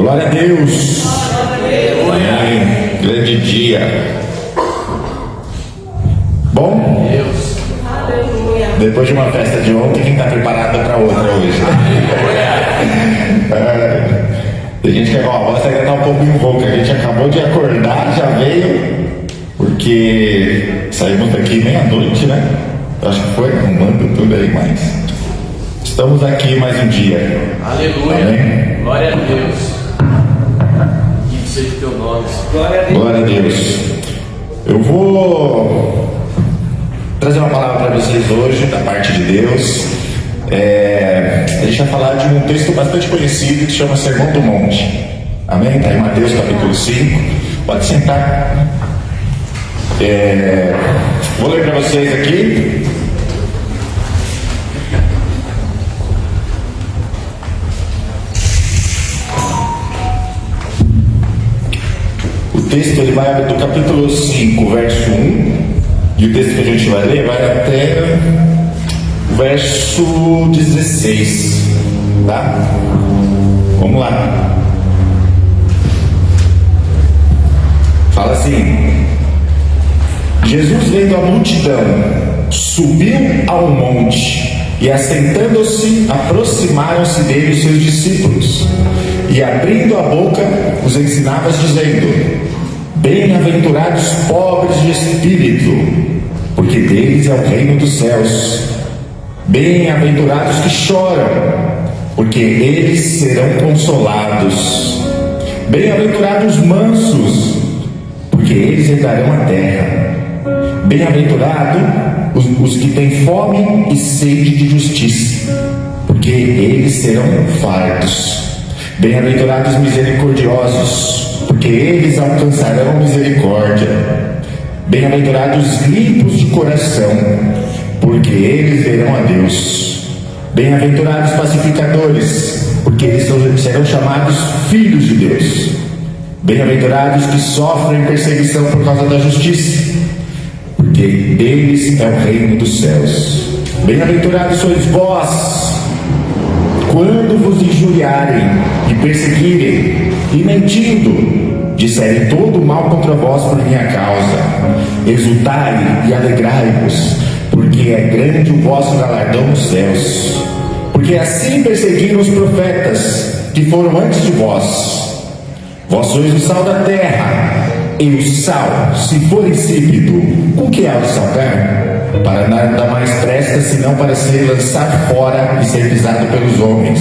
Glória a Deus. Amém. Grande dia. Bom? Depois de uma festa de ontem, quem está preparado para outra hoje? Tem gente que a voz ainda está um pouco em boca. A gente acabou de acordar, já veio, porque saímos daqui meia-noite, né? Acho que foi, arrumando tudo aí, mas estamos aqui mais um dia. Aleluia. Amém? Glória a Deus. Que seja o teu nome. Glória a Deus. Glória a Deus. Eu vou trazer uma palavra para vocês hoje, da parte de Deus. A gente vai falar de um texto bastante conhecido que se chama Sermão do Monte. Amém? Está em Mateus capítulo 5. Pode sentar. Vou ler para vocês aqui. O texto ele vai do capítulo 5, verso 1. E o texto que a gente vai ler vai até o verso 16. Tá? Vamos lá. Fala assim: Jesus, vendo a multidão, subiu ao monte, e assentando-se, aproximaram-se dele os seus discípulos, e abrindo a boca, os ensinava, dizendo: Bem-aventurados pobres de espírito, porque deles é o reino dos céus. Bem-aventurados que choram, porque eles serão consolados. Bem-aventurados mansos, porque eles herdarão a terra. Bem-aventurados os que têm fome e sede de justiça, porque eles serão fartos. Bem-aventurados misericordiosos, porque eles alcançarão misericórdia. Bem-aventurados limpos de coração, porque eles verão a Deus. Bem-aventurados pacificadores, porque eles serão chamados filhos de Deus. Bem-aventurados que sofrem perseguição por causa da justiça, porque deles é o reino dos céus. Bem-aventurados sois vós, quando vos injuriarem e perseguirem, e mentindo, disserem todo o mal contra vós por minha causa. Exultai e alegrai-vos, porque é grande o vosso galardão nos céus. Porque assim perseguiram os profetas que foram antes de vós. Vós sois o sal da terra, e o sal, se for insípido, com que há de salgar? Para nada mais presta, senão para ser lançado fora e ser pisado pelos homens.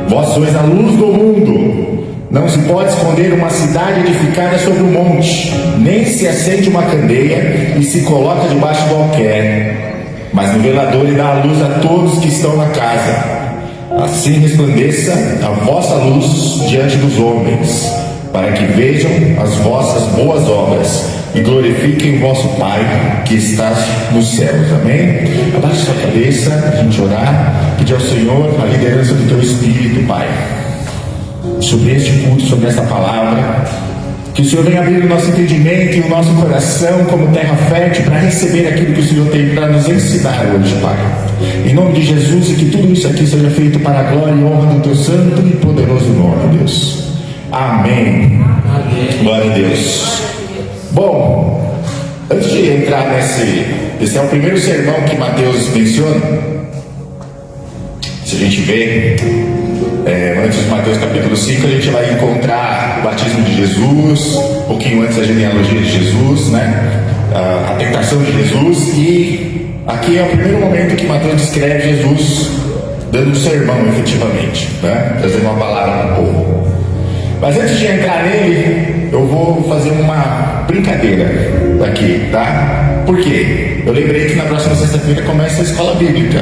Vós sois a luz do mundo. Não se pode esconder uma cidade edificada sobre um monte, nem se acende uma candeia e se coloca debaixo do alqueire, mas no velador e dá a luz a todos que estão na casa. Assim resplandeça a vossa luz diante dos homens, para que vejam as vossas boas obras e glorifiquem o vosso Pai que está nos céus. Amém? Abaixe sua cabeça, a gente orar, pedir ao Senhor a liderança do teu Espírito, Pai, sobre este culto, sobre essa palavra. Que o Senhor venha abrir o nosso entendimento e o nosso coração como terra fértil para receber aquilo que o Senhor tem para nos ensinar hoje, Pai. Em nome de Jesus, e que tudo isso aqui seja feito para a glória e honra do teu santo e poderoso nome, Deus. Amém. Amém. Glória a Deus. Bom, antes de entrar esse é o primeiro sermão que Mateus menciona. Se a gente vê antes de Mateus capítulo 5, a gente vai encontrar o batismo de Jesus, um pouquinho antes da genealogia de Jesus, né? A tentação de Jesus, e aqui é o primeiro momento que Mateus descreve Jesus dando um sermão, efetivamente, né? Trazendo uma palavra para o povo. Mas antes de entrar nele, eu vou fazer uma brincadeira aqui, tá? Por quê? Eu lembrei que na próxima sexta-feira começa a escola bíblica.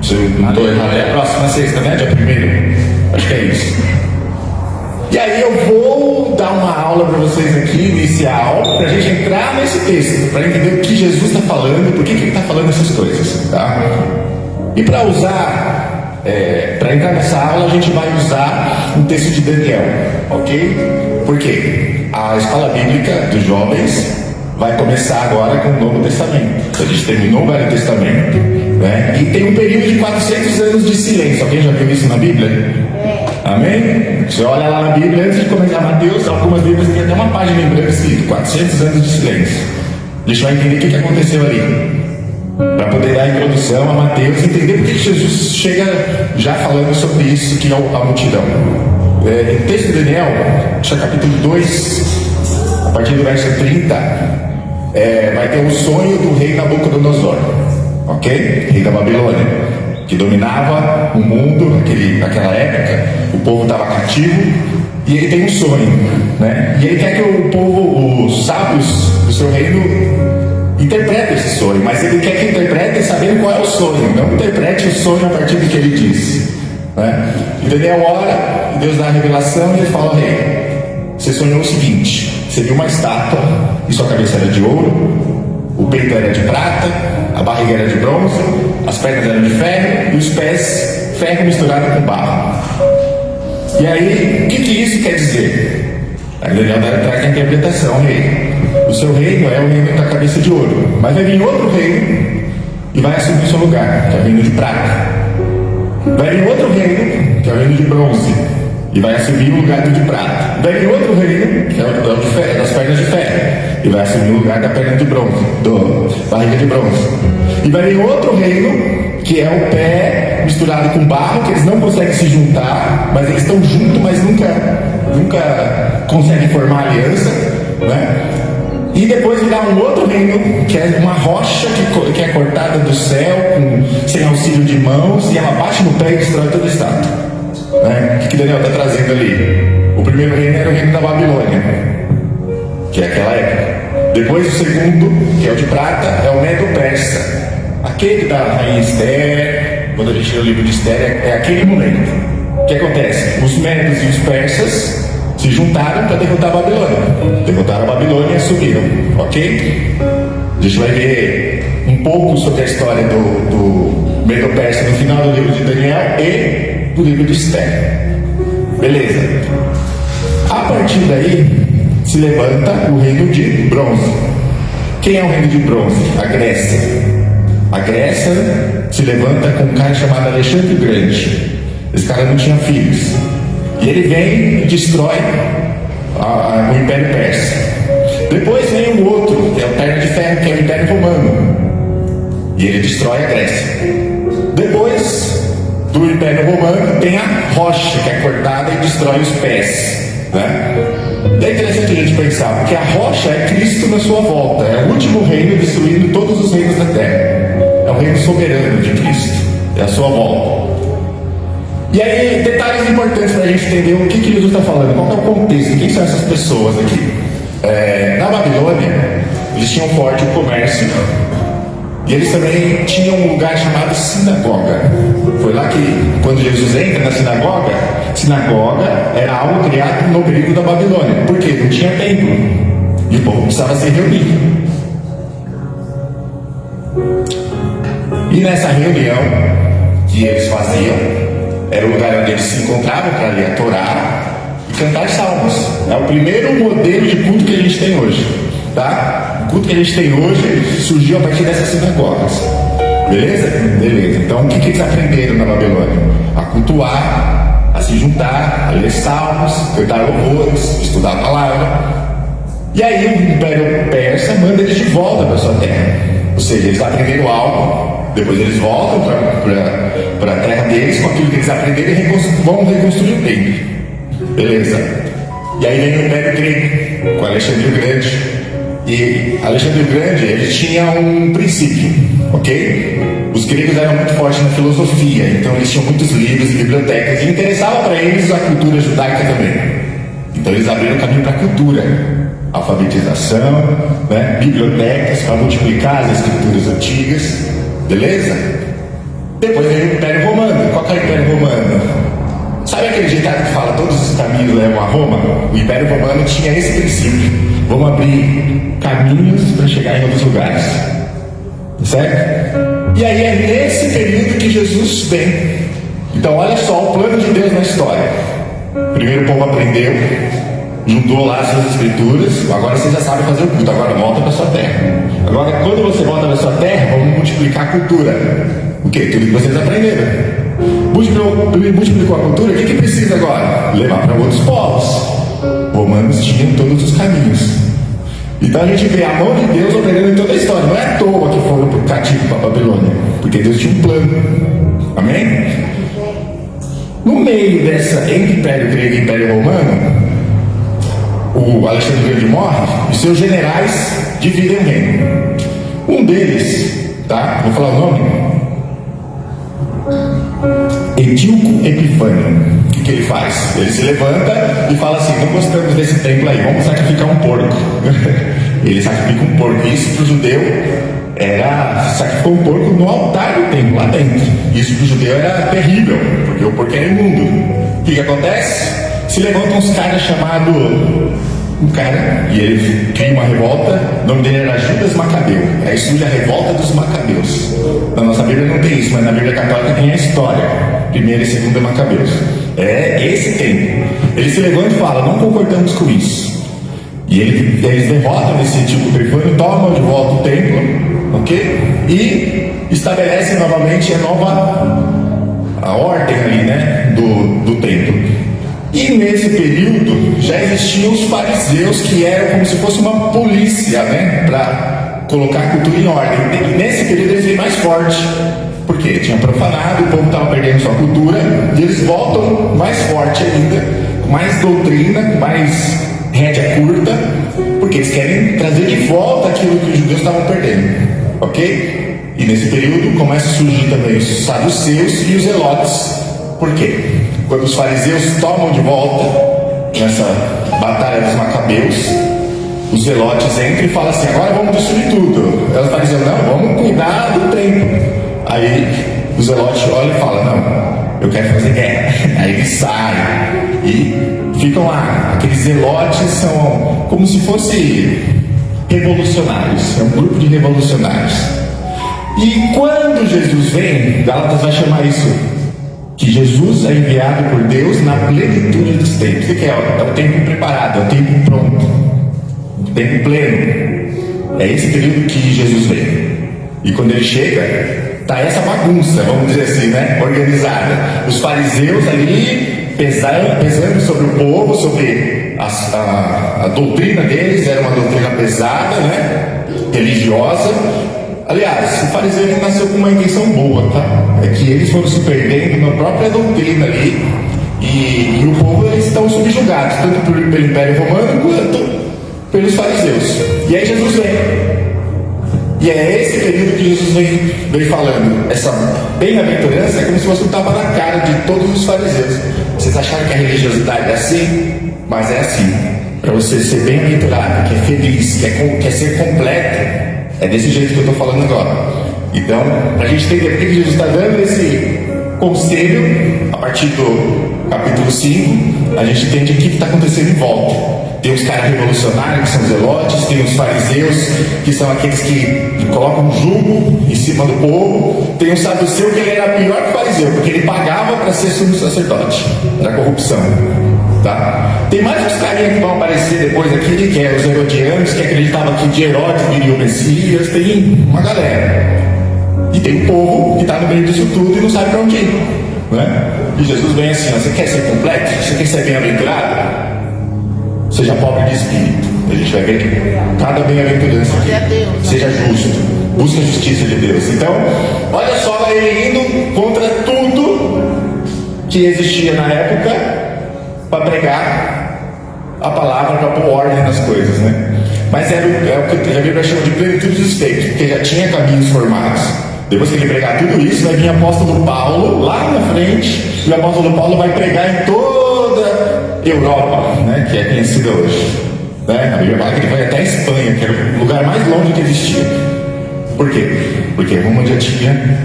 Se eu não estou errado, é a próxima sexta, né? Dia 1º. Acho que é isso. E aí eu vou dar uma aula para vocês aqui, inicial, para a gente entrar nesse texto, para entender o que Jesus está falando, por que ele está falando essas coisas, tá? E para usar, para entrar nessa aula, a gente vai usar um texto de Daniel, ok? Por quê? A escola bíblica dos jovens vai começar agora com o Novo Testamento. A gente terminou o Velho Testamento, né? E tem um período de 400 anos de silêncio. Alguém já viu isso na Bíblia? Amém? Você olha lá na Bíblia, antes de começar Mateus, algumas Bíblias têm até uma página em branco escrito 400 anos de silêncio. Deixa eu entender o que aconteceu ali, para poder dar a introdução a Mateus, entender por que Jesus chega já falando sobre isso, que é a multidão. No texto de Daniel, capítulo 2, a partir do verso 30, vai ter o sonho do rei Nabucodonosor, ok? Rei da Babilônia, que dominava o mundo naquela época. O povo estava cativo e ele tem um sonho, né? E ele quer que o povo, os sábios do seu reino, interprete esse sonho, mas ele quer que interprete sabendo qual é o sonho, não interprete o sonho a partir do que ele disse, né? E Daniel ora, Deus dá a revelação e ele fala: rei, você sonhou o seguinte: você viu uma estátua e sua cabeça era de ouro, o peito era de prata, a barriga era de bronze, as pernas eram de ferro e os pés ferro misturado com barro. E aí, o que isso quer dizer? Aí Daniel traz a interpretação: rei, o seu reino é o reino da cabeça de ouro, mas vai vir outro reino e vai assumir o seu lugar, que é o reino de prata. Vai vir outro reino, que é o reino de bronze, e vai assumir o lugar do de prata. Vai vir outro reino, que é o de ferro, das pernas de ferro, e vai assumir o lugar da perna de bronze, da barriga de bronze. E vai vir outro reino, que é o pé misturado com barro, que eles não conseguem se juntar, mas eles estão juntos, mas nunca conseguem formar aliança, né? E depois virá um outro reino, que é uma rocha que é cortada do céu, sem auxílio de mãos, e ela bate no pé e destrói toda a estátua, né? O que Daniel está trazendo ali? O primeiro reino era o reino da Babilônia, que é aquela época. Depois o segundo, que é o de prata, é o Medo-Persa, aquele da rainha Esther. Quando a gente lê o livro de Esther, é aquele momento. O que acontece? Os medos e os persas se juntaram para derrotar a Babilônia. Derrotaram a Babilônia e assumiram, ok? A gente vai ver um pouco sobre a história do Medo-Persa no final do livro de Daniel e do livro de Esther. Beleza. A partir daí se levanta o reino de bronze. Quem é o reino de bronze? A Grécia. A Grécia se levanta com um cara chamado Alexandre o Grande. Esse cara não tinha filhos. E ele vem e destrói o Império Persa. Depois vem o outro, que é o Perna de Ferro, que é o Império Romano. E ele destrói a Grécia. Depois do Império Romano tem a rocha, que é cortada e destrói os pés, né? É interessante a gente pensar, porque a rocha é Cristo na sua volta. É o último reino destruindo todos os reinos da terra. É o reino soberano de Cristo. É a sua volta. E aí, detalhes importantes para a gente entender o que Jesus está falando, qual é o contexto, quem são essas pessoas aqui. Na Babilônia, eles tinham forte o comércio, e eles também tinham um lugar chamado sinagoga. Foi lá que, quando Jesus entra na sinagoga era algo criado no período da Babilônia. Por quê? Não tinha templo, e o povo precisava se reunir. E nessa reunião que eles faziam, era o lugar onde eles se encontravam para ler a Torá e cantar salmos. É o primeiro modelo de culto que a gente tem hoje, tá? O culto que a gente tem hoje surgiu a partir dessas sinagogas. Beleza? Beleza. Então, o que eles aprenderam na Babilônia? A cultuar, a se juntar, a ler salmos, cantar louvores, estudar a palavra. E aí o Império Persa manda eles de volta para sua terra. Ou seja, eles aprenderam algo, depois eles voltam para a terra deles com aquilo que eles aprenderam e vão reconstruir o templo. Beleza. E aí vem o Império Grego, com Alexandre o Grande. E Alexandre o Grande, ele tinha um princípio, ok? Os gregos eram muito fortes na filosofia, então eles tinham muitos livros e bibliotecas, e interessava para eles a cultura judaica também. Então eles abriram caminho para a cultura, alfabetização, né? Bibliotecas para multiplicar as escrituras antigas. Beleza? Depois veio o Império Romano. Qual que é o Império Romano? Sabe aquele ditado que fala todos os caminhos levam a Roma? O Império Romano tinha esse princípio. Vamos abrir caminhos para chegar em outros lugares. Certo? E aí é nesse período que Jesus vem. Então olha só o plano de Deus na história. Primeiro o povo aprendeu, juntou lá as suas escrituras. Agora você já sabe fazer o culto. Agora volta para sua terra. Agora quando você volta para sua terra, vamos multiplicar a cultura. O que? Tudo que vocês aprenderam. multiplicou a cultura, o que precisa agora? Levar para outros povos. Romanos tinham todos os caminhos. Então a gente vê a mão de Deus operando em toda a história. Não é à toa que foram cativos para a Babilônia, porque Deus tinha um plano. Amém? No meio dessa, entre Império Grego e Império Romano, o Alexandre o Grande morre e seus generais dividem o reino. Um deles, tá? Vou falar o nome. Etíoco Epifânio. O que ele faz? Ele se levanta e fala assim: não gostamos desse templo aí, vamos sacrificar um porco. Ele sacrifica um porco. Isso para o judeu era sacrificar um porco no altar do templo, lá dentro. Isso para o judeu era terrível, porque o porco era imundo. O que acontece? Se levantam uns caras chamados e ele cria uma revolta. O nome dele era Judas Macabeu. Aí surge a revolta dos Macabeus. Na nossa Bíblia não tem isso, mas na Bíblia Católica tem a história, primeira e segunda Macabeus. É esse tempo. Ele se levanta e fala: não concordamos com isso. E eles derrotam esse tipo de Epifânio, tomam de volta o templo, ok? E estabelecem novamente a ordem ali, né, do templo. E nesse período já existiam os fariseus, que eram como se fosse uma polícia, né, para colocar a cultura em ordem. E nesse período eles vêm mais forte, porque tinha profanado, o povo estava perdendo sua cultura, e eles voltam mais forte ainda, com mais doutrina, com mais rédea curta, porque eles querem trazer de volta aquilo que os judeus estavam perdendo, ok? E nesse período começa a surgir também os saduceus e os zelotes. Por quê? Quando os fariseus tomam de volta nessa batalha dos Macabeus, os zelotes entram e falam assim: agora vamos destruir tudo. Aí os fariseus: não, vamos cuidar do templo. Aí os zelotes olham e falam: não, eu quero fazer guerra. Aí eles saem e ficam lá. Aqueles zelotes são como se fossem revolucionários, é um grupo de revolucionários. E quando Jesus vem, Gálatas vai chamar isso que Jesus é enviado por Deus na plenitude dos tempos. O que é? É o tempo preparado, é o tempo pronto, o tempo pleno. É esse período que Jesus vem. E quando ele chega, está essa bagunça, vamos dizer assim, né, organizada. Os fariseus ali pesando sobre o povo, sobre a doutrina deles. Era uma doutrina pesada, né, religiosa. Aliás, o fariseu ele nasceu com uma intenção boa, tá? É que eles foram se perdendo na própria doutrina ali, e o povo, eles estão subjugados, tanto pelo Império Romano quanto pelos fariseus. E aí Jesus vem. E é esse período que Jesus vem falando. Essa bem-aventurança é como se fosse um tapa na cara de todos os fariseus. Vocês acharam que a religiosidade é assim? Mas é assim. Para você ser bem-aventurado, que é feliz, quer ser completo, é desse jeito que eu estou falando agora. Então, para a gente entender por que Jesus está dando esse conselho, a partir do capítulo 5, a gente entende o que está acontecendo em volta. Tem os caras revolucionários, que são zelotes, tem os fariseus, que são aqueles que colocam um jugo em cima do povo, tem o saduceu, que ele era pior que o fariseu, porque ele pagava para ser sumo sacerdote, era corrupção. Tá? Tem mais uns carinhas que vão aparecer depois aqui, que é os herodianos, que acreditavam que de Herodes viria o Messias. Tem uma galera. E tem um povo que está no meio disso tudo e não sabe para onde ir, né? E Jesus vem assim: ó, você quer ser completo? Você quer ser bem-aventurado? Seja pobre de espírito. A gente vai ver cada bem-aventurança aqui. Seja justo, busque a justiça de Deus. Então, olha só ele indo contra tudo que existia na época, para pregar a palavra, para pôr ordem nas coisas, né? Mas é o que a Bíblia chama de plenitude dos tempos, porque já tinha caminhos formados. Depois que ele pregar tudo isso, vai vir o apóstolo Paulo lá na frente, e o apóstolo Paulo vai pregar em toda a Europa, né, que é conhecida hoje, né? A Bíblia fala que ele vai até a Espanha, que era o lugar mais longe que existia. Por quê? Porque Roma já tinha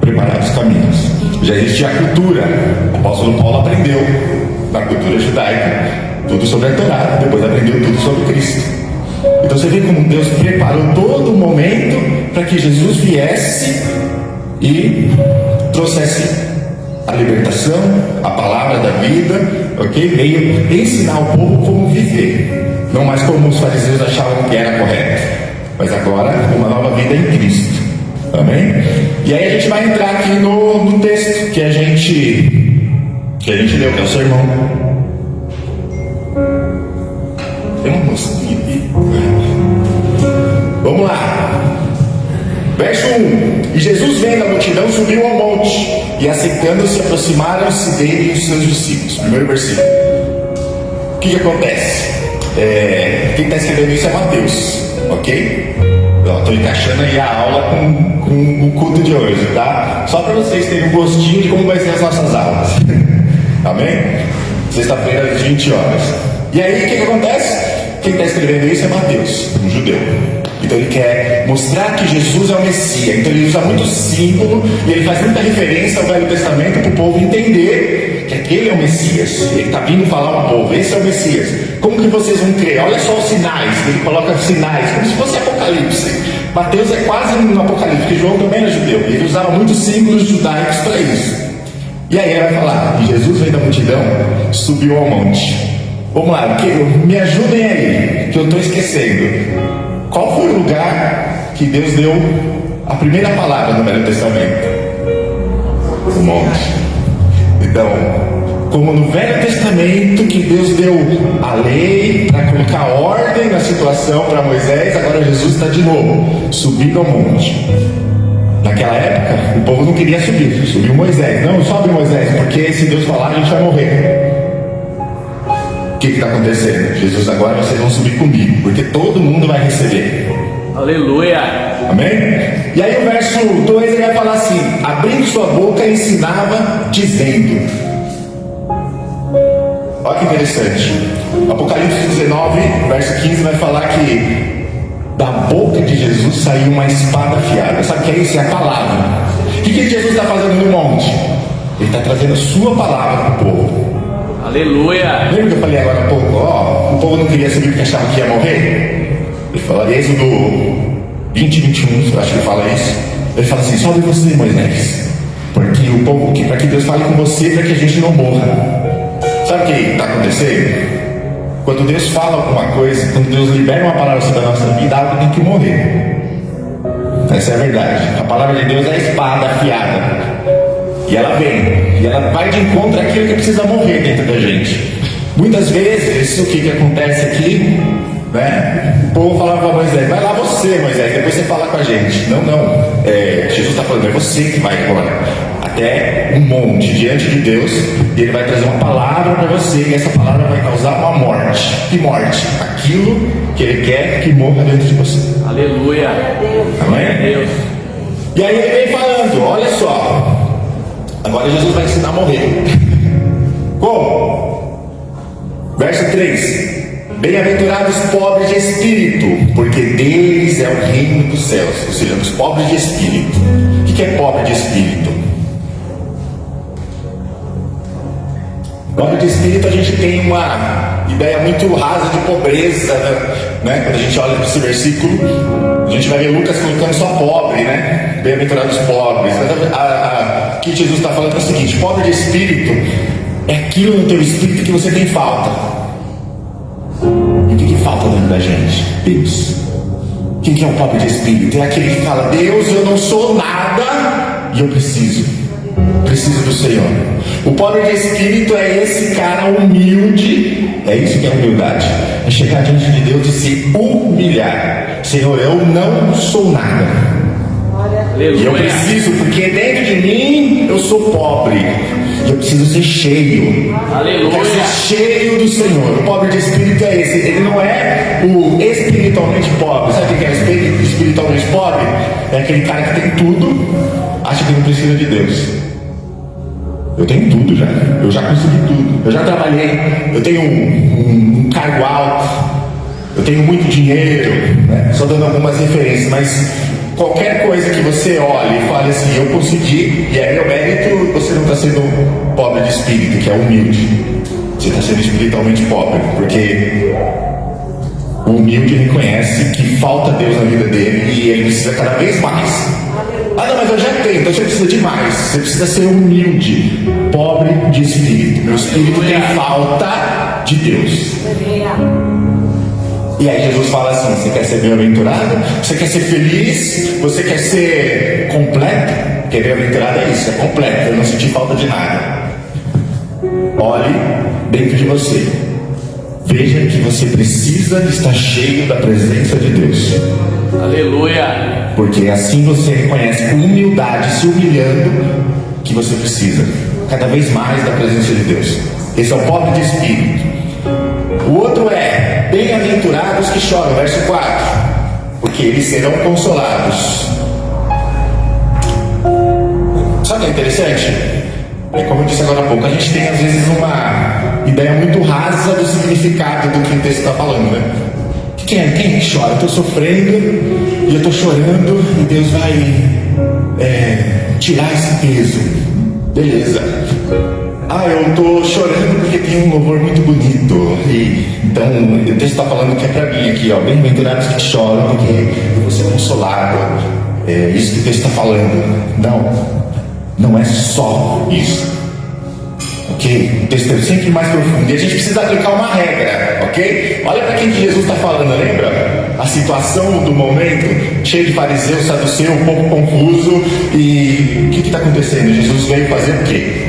preparado os caminhos, já existia a cultura. O apóstolo Paulo aprendeu na cultura judaica tudo sobre a Torá, depois aprendeu tudo sobre Cristo. Então você vê como Deus preparou todo o momento para que Jesus viesse e trouxesse a libertação, a palavra da vida, ok? Veio ensinar o povo como viver, não mais como os fariseus achavam que era correto, mas agora uma nova vida em Cristo. Amém? E aí a gente vai entrar aqui no texto que a gente leu, que é o sermão. Tem uma mosquinha aqui. Vamos lá. Verso 1. E Jesus, vendo a multidão, subiu ao monte, e aceitando-se, aproximaram-se dele e os seus discípulos. Primeiro versículo. O que acontece? Quem está escrevendo isso é Mateus, ok? Estou encaixando aí a aula com o culto de hoje, tá? Só para vocês terem um gostinho de como vai ser as nossas aulas. Amém? Sexta-feira às 20 horas. E aí, o que acontece? Quem está escrevendo isso é Mateus, um judeu. Então ele quer mostrar que Jesus é o Messias. Então ele usa muito símbolo e ele faz muita referência ao Velho Testamento para o povo entender que aquele é o Messias. Ele está vindo falar ao povo, esse é o Messias. Como que vocês vão crer? Olha só os sinais. Ele coloca sinais, como se fosse Apocalipse. Mateus é quase um Apocalipse, porque João também era judeu. Ele usava muitos símbolos judaicos para isso. E aí ele vai falar, e Jesus, vendo a multidão, subiu ao monte. Vamos lá, me ajudem aí, que eu estou esquecendo. Qual foi o lugar que Deus deu a primeira palavra no Velho Testamento? O monte. Então, como no Velho Testamento que Deus deu a lei para colocar ordem na situação para Moisés, agora Jesus está de novo subindo ao monte. Naquela época, o povo não queria subir, subiu Moisés. Não, sobe Moisés, porque se Deus falar a gente vai morrer. O que está acontecendo? Jesus, agora vocês vão subir comigo, porque todo mundo vai receber. Aleluia! Amém? E aí o verso 2 ele vai falar assim: abrindo sua boca ensinava, dizendo. Olha que interessante. Apocalipse 19, verso 15 vai falar que da boca de Jesus saiu uma espada afiada. Sabe o que é isso? É a palavra. O que Jesus está fazendo no monte? Ele está trazendo a sua palavra para o povo. Aleluia! Lembra que eu falei agora há pouco? O povo não queria subir porque achava que ia morrer? Ele fala, Êxodo 20, 21, eu acho que ele fala isso. Ele fala assim, sobe você, Moisés, porque o povo, para que Deus fale com você, para que a gente não morra. Sabe o que está acontecendo? Quando Deus fala alguma coisa, quando Deus libera uma palavra sobre a nossa vida, algo tem que morrer. Essa é a verdade. A palavra de Deus é a espada afiada. E ela vem, e ela vai de encontro àquilo que precisa morrer dentro da gente. Muitas vezes, o que acontece aqui, né? O povo falava para Moisés, vai lá você, Moisés, depois você fala com a gente. Não, Jesus está falando, é você que vai agora até um monte diante de Deus, e ele vai trazer uma palavra para você, e essa palavra vai causar uma morte. Que morte? Aquilo que ele quer que morra dentro de você. Aleluia! Amém? Deus. E aí ele vem falando, olha só, agora Jesus vai ensinar a morrer. Como? Verso 3: bem-aventurados os pobres de espírito, porque deles é o reino dos céus. Ou seja, os pobres de espírito. O que é pobre de espírito? Pobre de espírito, a gente tem uma ideia muito rasa de pobreza, né? Quando a gente olha para esse versículo, a gente vai ver Lucas colocando só pobre, né? Bem-aventurados os pobres. O que Jesus está falando é o seguinte: pobre de espírito é aquilo no teu espírito que você tem falta. E o que falta dentro da gente? Deus. Quem que é o pobre de espírito? É aquele que fala, Deus, eu não sou nada e eu preciso do Senhor. O pobre de espírito é esse cara humilde. É isso que é humildade. É chegar diante de Deus e se humilhar. Senhor, eu não sou nada. Aleluia. E eu preciso, porque dentro de mim eu sou pobre. Eu preciso ser cheio. Aleluia. Eu quero ser cheio do Senhor. O pobre de espírito é esse. Ele não é o espiritualmente pobre. Sabe o que é espiritualmente pobre? É aquele cara que tem tudo, acha que não precisa de Deus. Eu tenho tudo já. Eu já consegui tudo. Eu já trabalhei. Eu tenho um cargo alto. Eu tenho muito dinheiro. Né? Só dando algumas referências, mas qualquer coisa que você olhe e fale assim, eu consegui, e é meu mérito, você não está sendo pobre de espírito, que é humilde. Você está sendo espiritualmente pobre, porque o humilde reconhece que falta Deus na vida dele e ele precisa cada vez mais. Ah, não, mas eu já tenho, então você precisa de mais. Você precisa ser humilde, pobre de espírito. Meu espírito tem falta de Deus. E aí Jesus fala assim: você quer ser bem-aventurado? Você quer ser feliz? Você quer ser completo? Porque bem-aventurado é isso, é completo, eu não senti falta de nada. Olhe dentro de você, veja que você precisa estar cheio da presença de Deus. Aleluia. Porque assim você reconhece com humildade, se humilhando, que você precisa cada vez mais da presença de Deus. Esse é o pobre de espírito. O outro é: bem-aventurados que choram, verso 4, porque eles serão consolados. Sabe o que é interessante? É como eu disse agora há pouco, a gente tem às vezes uma ideia muito rasa do significado do que o texto está falando, né? Quem é que chora? Eu estou sofrendo e eu estou chorando e Deus vai tirar esse peso. Beleza. Eu estou chorando porque tem um louvor muito bonito. Então o texto está falando que é para mim aqui, ó. Bem-aventurados que choram porque eu vou ser consolado. É isso que o texto está falando. Não é só isso. Ok? O texto é sempre mais profundo. E a gente precisa aplicar uma regra, ok? Olha para quem que Jesus está falando, lembra? A situação do momento, cheio de fariseu, saduceu, um pouco confuso. E o que está acontecendo? Jesus veio fazer o quê?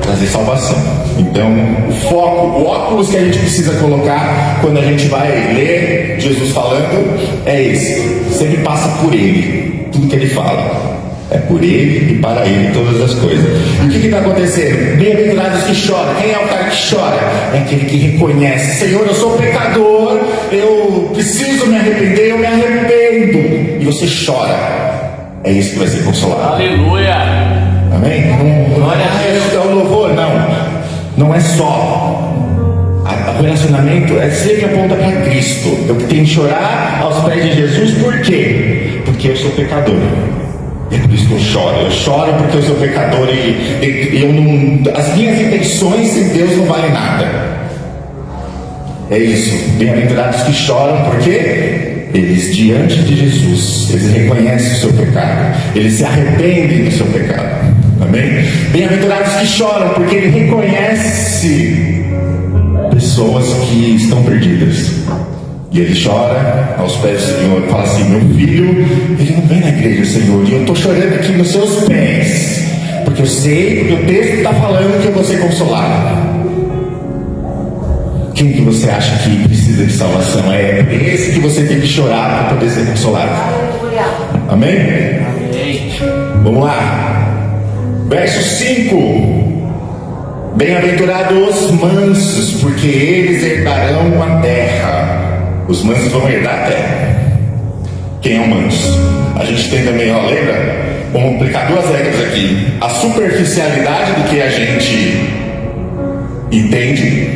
Trazer salvação. Então, o foco, o óculos que a gente precisa colocar quando a gente vai ler Jesus falando é esse. Sempre passa por Ele, tudo que Ele fala. É por Ele e para Ele todas as coisas. E o que está acontecendo? Bem-aventurados que choram. Quem é o cara que chora? É aquele que reconhece: Senhor, eu sou pecador, eu preciso me arrepender, eu me arrependo. E você chora. É isso que vai ser consolado. Aleluia. Amém? É o louvor, não é só. O relacionamento sempre aponta para Cristo. Eu tenho que chorar aos pés de Jesus. Por quê? Porque eu sou pecador. É por isso que eu choro. Eu choro porque eu sou pecador e eu não, as minhas intenções em Deus não valem nada. É isso. Bem-aventurados que choram porque eles, diante de Jesus, eles reconhecem o seu pecado. Eles se arrependem do seu pecado. Amém? Bem-aventurados que choram porque ele reconhece pessoas que estão perdidas. E ele chora aos pés do Senhor e fala assim: meu filho, ele não vem na igreja, Senhor, e eu estou chorando aqui nos seus pés, porque eu sei que o texto está falando que eu vou ser consolado. Quem que você acha que precisa de salvação? É esse que você tem que chorar para poder ser consolado. Amém? Amém. Vamos lá. Verso 5. Bem-aventurados os mansos, porque eles herdarão a terra. Os mansos vão herdar a terra. Quem é o manso? A gente tem também, lembra? Vamos aplicar duas regras aqui: a superficialidade do que a gente entende,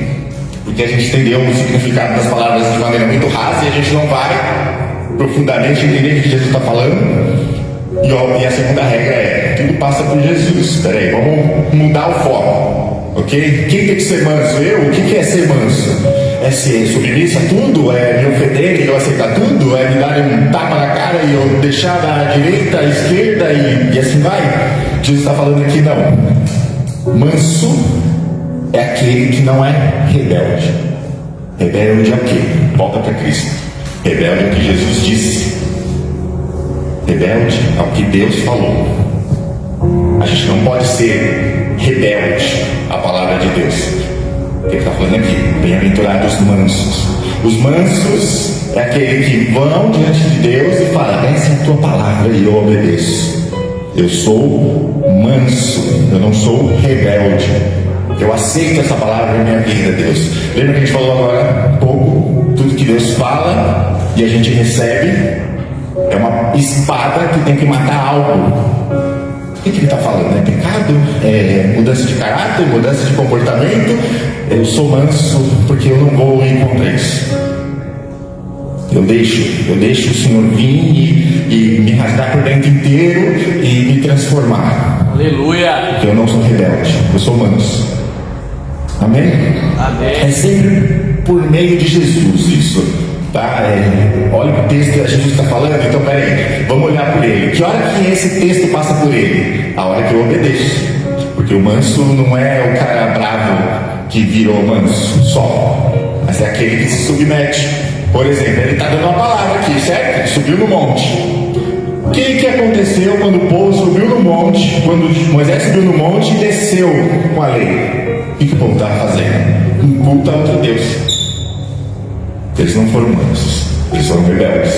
porque a gente entendeu o significado das palavras de maneira muito rasa e a gente não vai profundamente entender o que Jesus está falando. E a segunda regra é: tudo passa por Jesus. Peraí, vamos mudar o foco, ok? Quem tem que ser manso? Eu? O que é ser manso? É ser submisso a tudo? É me ofender e eu aceitar tudo? É me dar um tapa na cara e eu deixar da direita à esquerda e assim vai? Jesus está falando aqui, não. Manso é aquele que não é rebelde. Rebelde é o quê? Volta para Cristo. Rebelde é o que Jesus disse. Rebelde ao que Deus falou. A gente não pode ser rebelde à palavra de Deus. Ele está falando aqui: bem-aventurados os mansos. Os mansos é aquele que vão diante de Deus e fala: essa é a tua palavra e eu obedeço. Eu sou manso, eu não sou rebelde. Eu aceito essa palavra na minha vida, Deus. Lembra que a gente falou agora um pouco? Tudo que Deus fala e a gente recebe é uma espada que tem que matar algo. O que ele está falando? É pecado? É mudança de caráter? Mudança de comportamento? Eu sou manso porque eu não vou ir contra isso. Eu deixo o Senhor vir e me rasgar por dentro inteiro e me transformar. Aleluia. Porque eu não sou rebelde, eu sou manso. Amém? Amém. É sempre por meio de Jesus isso. Tá? Olha o texto que Jesus está falando. Então peraí, vamos olhar por ele. Que hora que esse texto passa por ele? A hora que eu obedeço. Porque o manso não é o cara bravo que virou manso só, mas é aquele que se submete. Por exemplo, ele está dando uma palavra aqui, certo? Ele subiu no monte. O que aconteceu quando o povo subiu no monte, quando Moisés subiu no monte e desceu com a lei? O que o povo estava fazendo? Um culto a outro Deus. Eles não foram mansos, eles foram rebeldes.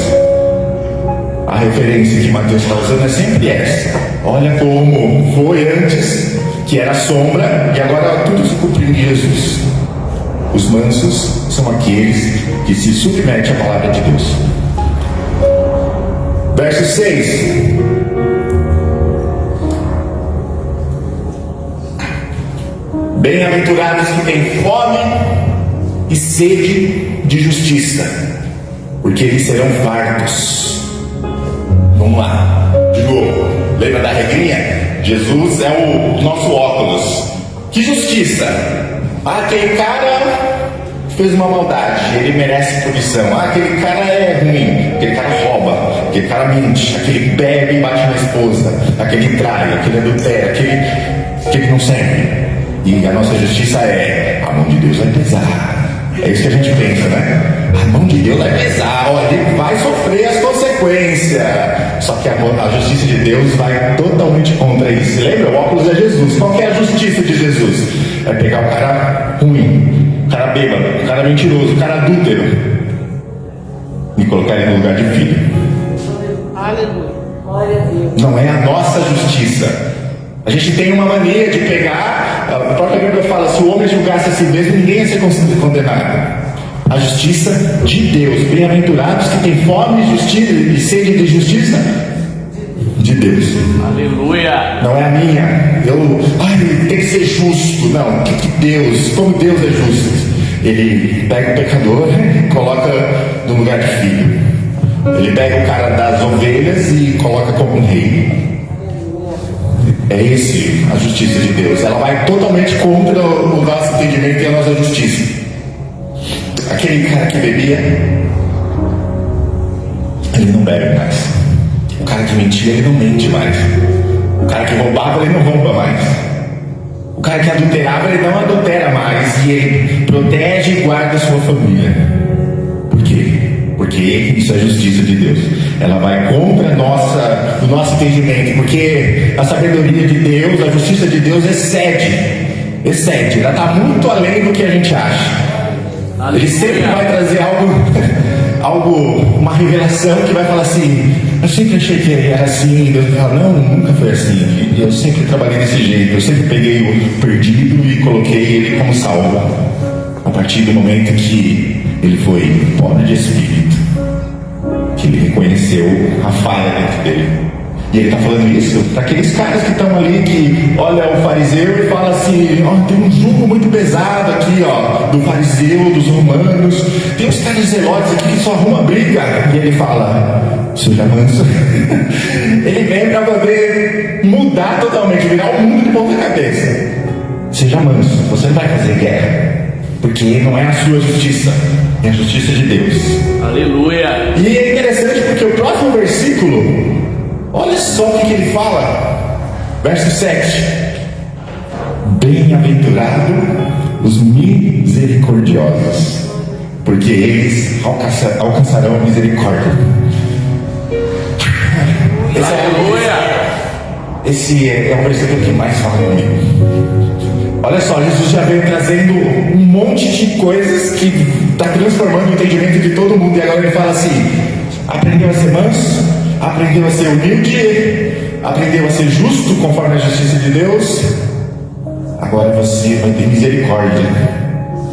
A referência que Mateus está usando é sempre essa. Olha como foi antes, que era sombra, e agora tudo se cumpriu em Jesus. Os mansos são aqueles que se submetem à palavra de Deus. Verso 6. Bem-aventurados que têm fome e sede de justiça, porque eles serão fartos. Vamos lá, de novo. Lembra da regrinha? Jesus é o nosso óculos. Que justiça! Aquele cara fez uma maldade, ele merece punição. Aquele cara é ruim, aquele cara rouba, aquele cara mente, aquele bebe e bate na esposa, aquele trai, aquele adultera, aquele não serve. E a nossa justiça é: a mão de Deus vai pesar. É isso que a gente pensa, né? A mão de Deus vai pesar, ó, ele vai sofrer as consequências. Só que a justiça de Deus vai totalmente contra isso. Lembra? O óculos é Jesus. Qual que é a justiça de Jesus? É pegar o cara ruim, o cara bêbado, o cara mentiroso, o cara adúltero, e colocar ele no lugar de filho. Aleluia. Glória a Deus. Não é a nossa justiça. A gente tem uma mania de pegar, a própria Bíblia fala: se o homem julgasse a si mesmo, ninguém ia ser condenado. A justiça de Deus. Bem-aventurados que têm fome e sede de justiça de Deus. Aleluia. Não é a minha. Tem que ser justo. Não, que Deus, como Deus é justo. Ele pega o pecador e coloca no lugar de filho. Ele pega o cara das ovelhas e coloca como um rei. É esse a justiça de Deus. Ela vai totalmente contra o nosso entendimento e a nossa justiça. Aquele cara que bebia, ele não bebe mais. O cara que mentia, ele não mente mais. O cara que roubava, ele não rouba mais. O cara que adulterava, ele não adultera mais. E ele protege e guarda a sua família. Por quê? Porque isso é justiça de Deus. Ela vai contra o nosso entendimento. Porque a sabedoria de Deus, a justiça de Deus excede. Ela está muito além do que a gente acha. Ele sempre vai trazer uma revelação que vai falar assim: eu sempre achei que era assim. Deus vai falar: não, nunca foi assim. Eu sempre trabalhei desse jeito. Eu sempre peguei o perdido e coloquei ele como salvo. A partir do momento que ele foi pobre de espírito, que ele reconheceu a falha dentro dele. E ele está falando isso para aqueles caras que estão ali, que olha o fariseu e fala assim: tem um jugo muito pesado aqui, do fariseu, dos romanos. Tem uns caras zelotes aqui que só arruma briga. E ele fala: seja manso. Ele vem para poder mudar totalmente, virar o mundo de ponta cabeça. Seja manso, você não vai fazer guerra, porque não é a sua justiça, é a justiça de Deus. Aleluia. E é interessante porque o próximo versículo, olha só o que ele fala. Verso 7. Bem-aventurado os misericordiosos, porque eles alcançarão misericórdia. Esse é o versículo que mais fala comigo. Olha só, Jesus já veio trazendo um monte de coisas que está transformando o entendimento de todo mundo. E agora ele fala assim: aprendeu a ser manso, aprendeu a ser humilde, aprendeu a ser justo conforme a justiça de Deus. Agora você vai ter misericórdia.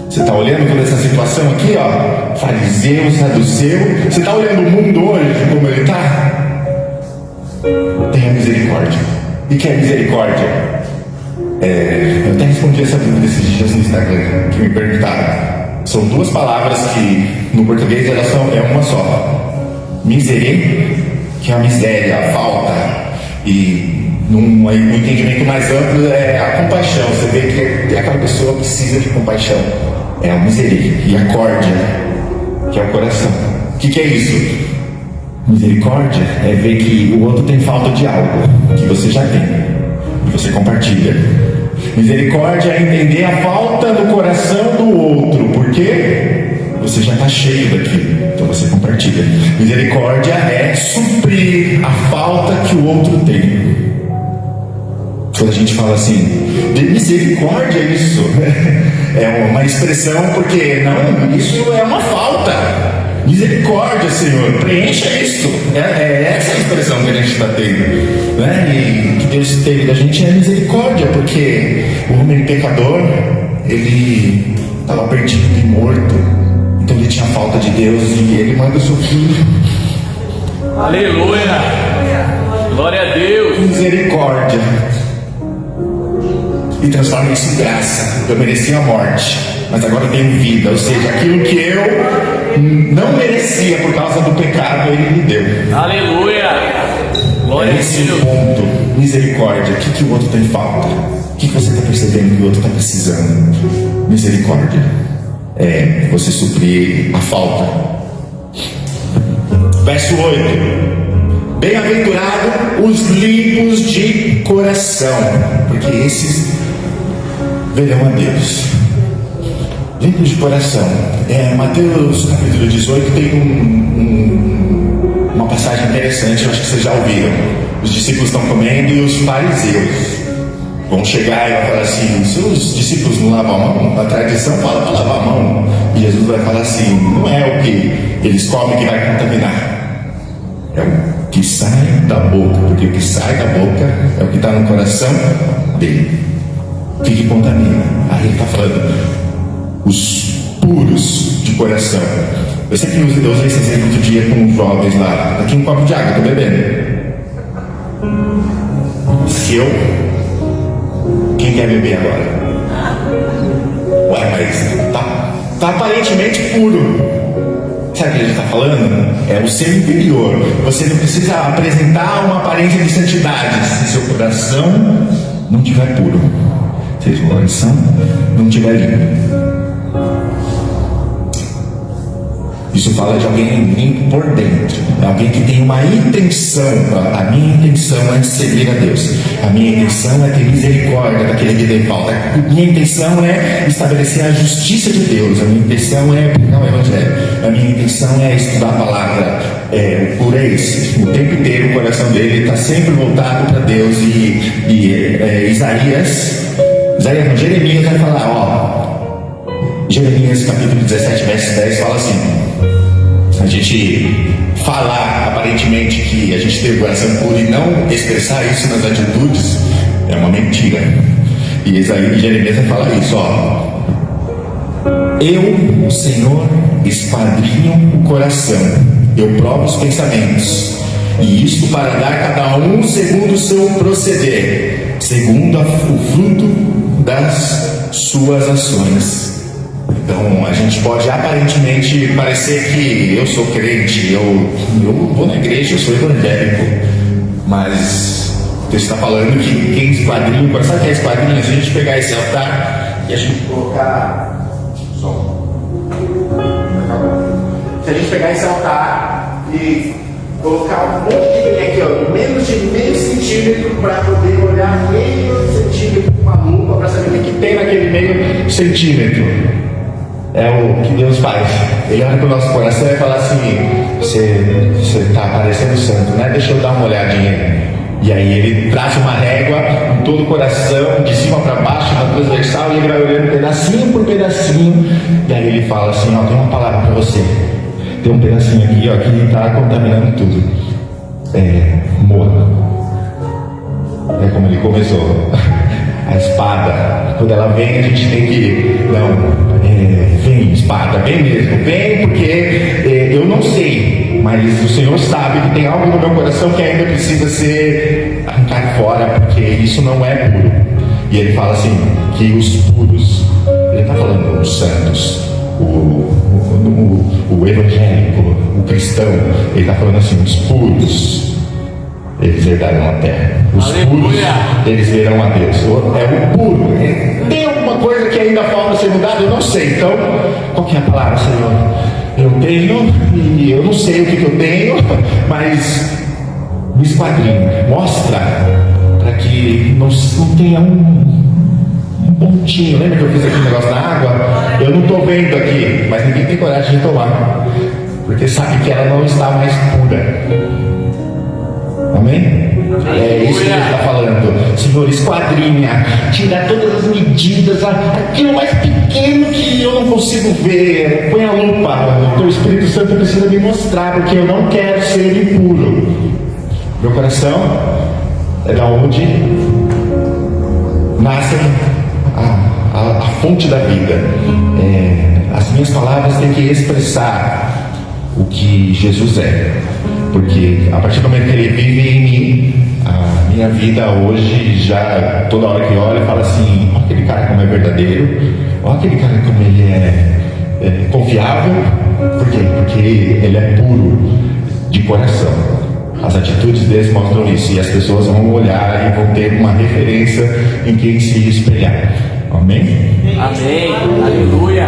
Você está olhando toda essa situação aqui, fariseu, saduceu. Você está olhando o mundo hoje como ele está? Tenha misericórdia. E que é misericórdia? Eu até respondi essa dúvida esses dias no Instagram, que me perguntaram. São duas palavras que no português elas é uma só. Miserê, que é a miséria, a falta. E num entendimento mais amplo é a compaixão. Você vê que aquela pessoa precisa de compaixão. É a miserê. E a córdia, que é o coração. O que é isso? Misericórdia é ver que o outro tem falta de algo que você já tem e você compartilha. Misericórdia é entender a falta do coração do outro. Por quê? você já está cheio daquilo, então você compartilha. Misericórdia é suprir a falta que o outro tem. Quando a gente fala assim, de misericórdia, isso é uma expressão, porque não, isso é uma falta. Misericórdia, Senhor, preencha isso. É essa a expressão que a gente está tendo, né? E que Deus teve da gente é misericórdia, porque o homem pecador, ele estava perdido e morto, então ele tinha falta de Deus e ele manda o seu filho. Aleluia! Glória a Deus! Misericórdia. E transforma isso em graça. Eu merecia a morte, mas agora eu tenho vida. Ou seja, aquilo que eu não merecia por causa do pecado, Ele me deu. Aleluia! Glória a Esse Deus! ponto. Misericórdia. O que o outro tem falta? O que você está percebendo que o outro está precisando? Misericórdia. É você suprir a falta. Verso 8. Bem-aventurado os limpos de coração, porque esses verão a Deus. Limpos de coração. Mateus capítulo 18 tem uma passagem interessante, eu acho que vocês já ouviram. Os discípulos estão comendo e os fariseus vão chegar e vai falar assim: se os discípulos não lavam a mão, a tradição fala para lavar a mão. E Jesus vai falar assim: não é o que eles comem que vai contaminar, é o que sai da boca, porque o que sai da boca é o que está no coração dele. O que contamina? Aí ele está falando os puros de coração. Eu sempre usei esse exemplo outro dia com os jovens lá. Aqui um copo de água, estou bebendo. Se eu... Quem quer beber agora? Ué, mas tá aparentemente puro. Sabe o que ele está falando? É o seu interior. Você não precisa apresentar uma aparência de santidade se seu coração não estiver puro, se seu coração não estiver limpo. Isso fala de alguém limpo por dentro, alguém que tem uma intenção. A minha intenção é servir a Deus, a minha intenção é ter misericórdia daquele que tem falta, a minha intenção é estabelecer a justiça de Deus, a minha intenção é pregar o Evangelho, a minha intenção é estudar a palavra. Por esse, o tempo inteiro o coração dele está sempre voltado para Deus. Jeremias vai falar, Jeremias capítulo 17 verso 10 fala assim: a gente falar aparentemente que a gente tem o coração puro e não expressar isso nas atitudes é uma mentira. E Jeremias vai falar isso, eu, o Senhor, esquadrinho o coração, eu provo os pensamentos, e isto para dar a cada um segundo o seu proceder, segundo o fruto das suas ações. Então a gente pode aparentemente parecer que eu sou crente, eu vou na igreja, eu sou evangélico, mas o texto está falando que quem esquadrinha o coração, sabe o que é esquadrinha? Se a gente pegar esse altar e a gente colocar se a gente pegar esse altar e colocar um monte de linha aqui, menos de meio centímetro, para poder olhar meio centímetro com uma lupa para saber o que tem naquele meio centímetro. É o que Deus faz. Ele olha para o nosso coração e fala assim: você está parecendo santo, né? Deixa eu dar uma olhadinha. E aí ele traz uma régua em todo o coração, de cima para baixo, na transversal, e ele vai olhando pedacinho por pedacinho. E aí ele fala assim: tem uma palavra para você. Tem um pedacinho aqui, que está contaminando tudo. Morra. É como ele começou. A espada, quando ela vem, a gente tem que... vem espada, vem mesmo. Vem porque eu não sei, mas o Senhor sabe que tem algo no meu coração que ainda precisa ser arrancado fora, porque isso não é puro. E ele fala assim, que os puros, ele está falando os santos, o evangélico, o cristão, ele está falando assim, os puros, eles herdarão a terra. Os puros, eles verão a Deus. É o puro. Tem alguma coisa que ainda falta ser mudada? Eu não sei. Então, qual que é a palavra, Senhor? Eu tenho, e eu não sei o que eu tenho, mas me esquadrinha, mostra, para que não tenha um pontinho. Lembra que eu fiz aqui o negócio da água? Eu não estou vendo vendo aqui, mas ninguém tem coragem de tomar, porque sabe que ela não está mais pura. Amém? É isso que ele está falando. Senhor, esquadrinha, tira todas as medidas, aquilo mais pequeno que eu não consigo ver, põe a lupa. O teu Espírito Santo precisa me mostrar, porque eu não quero ser impuro. Meu coração é da onde nasce a fonte da vida. As minhas palavras têm que expressar o que Jesus é, porque a partir do momento que ele vive em mim, a minha vida hoje, já toda hora que olha, fala assim: olha aquele cara como é verdadeiro, olha aquele cara como ele é confiável. Por quê? Porque ele é puro de coração. As atitudes deles mostram isso, e as pessoas vão olhar e vão ter uma referência em quem se espelhar. Amém? Amém. Aleluia.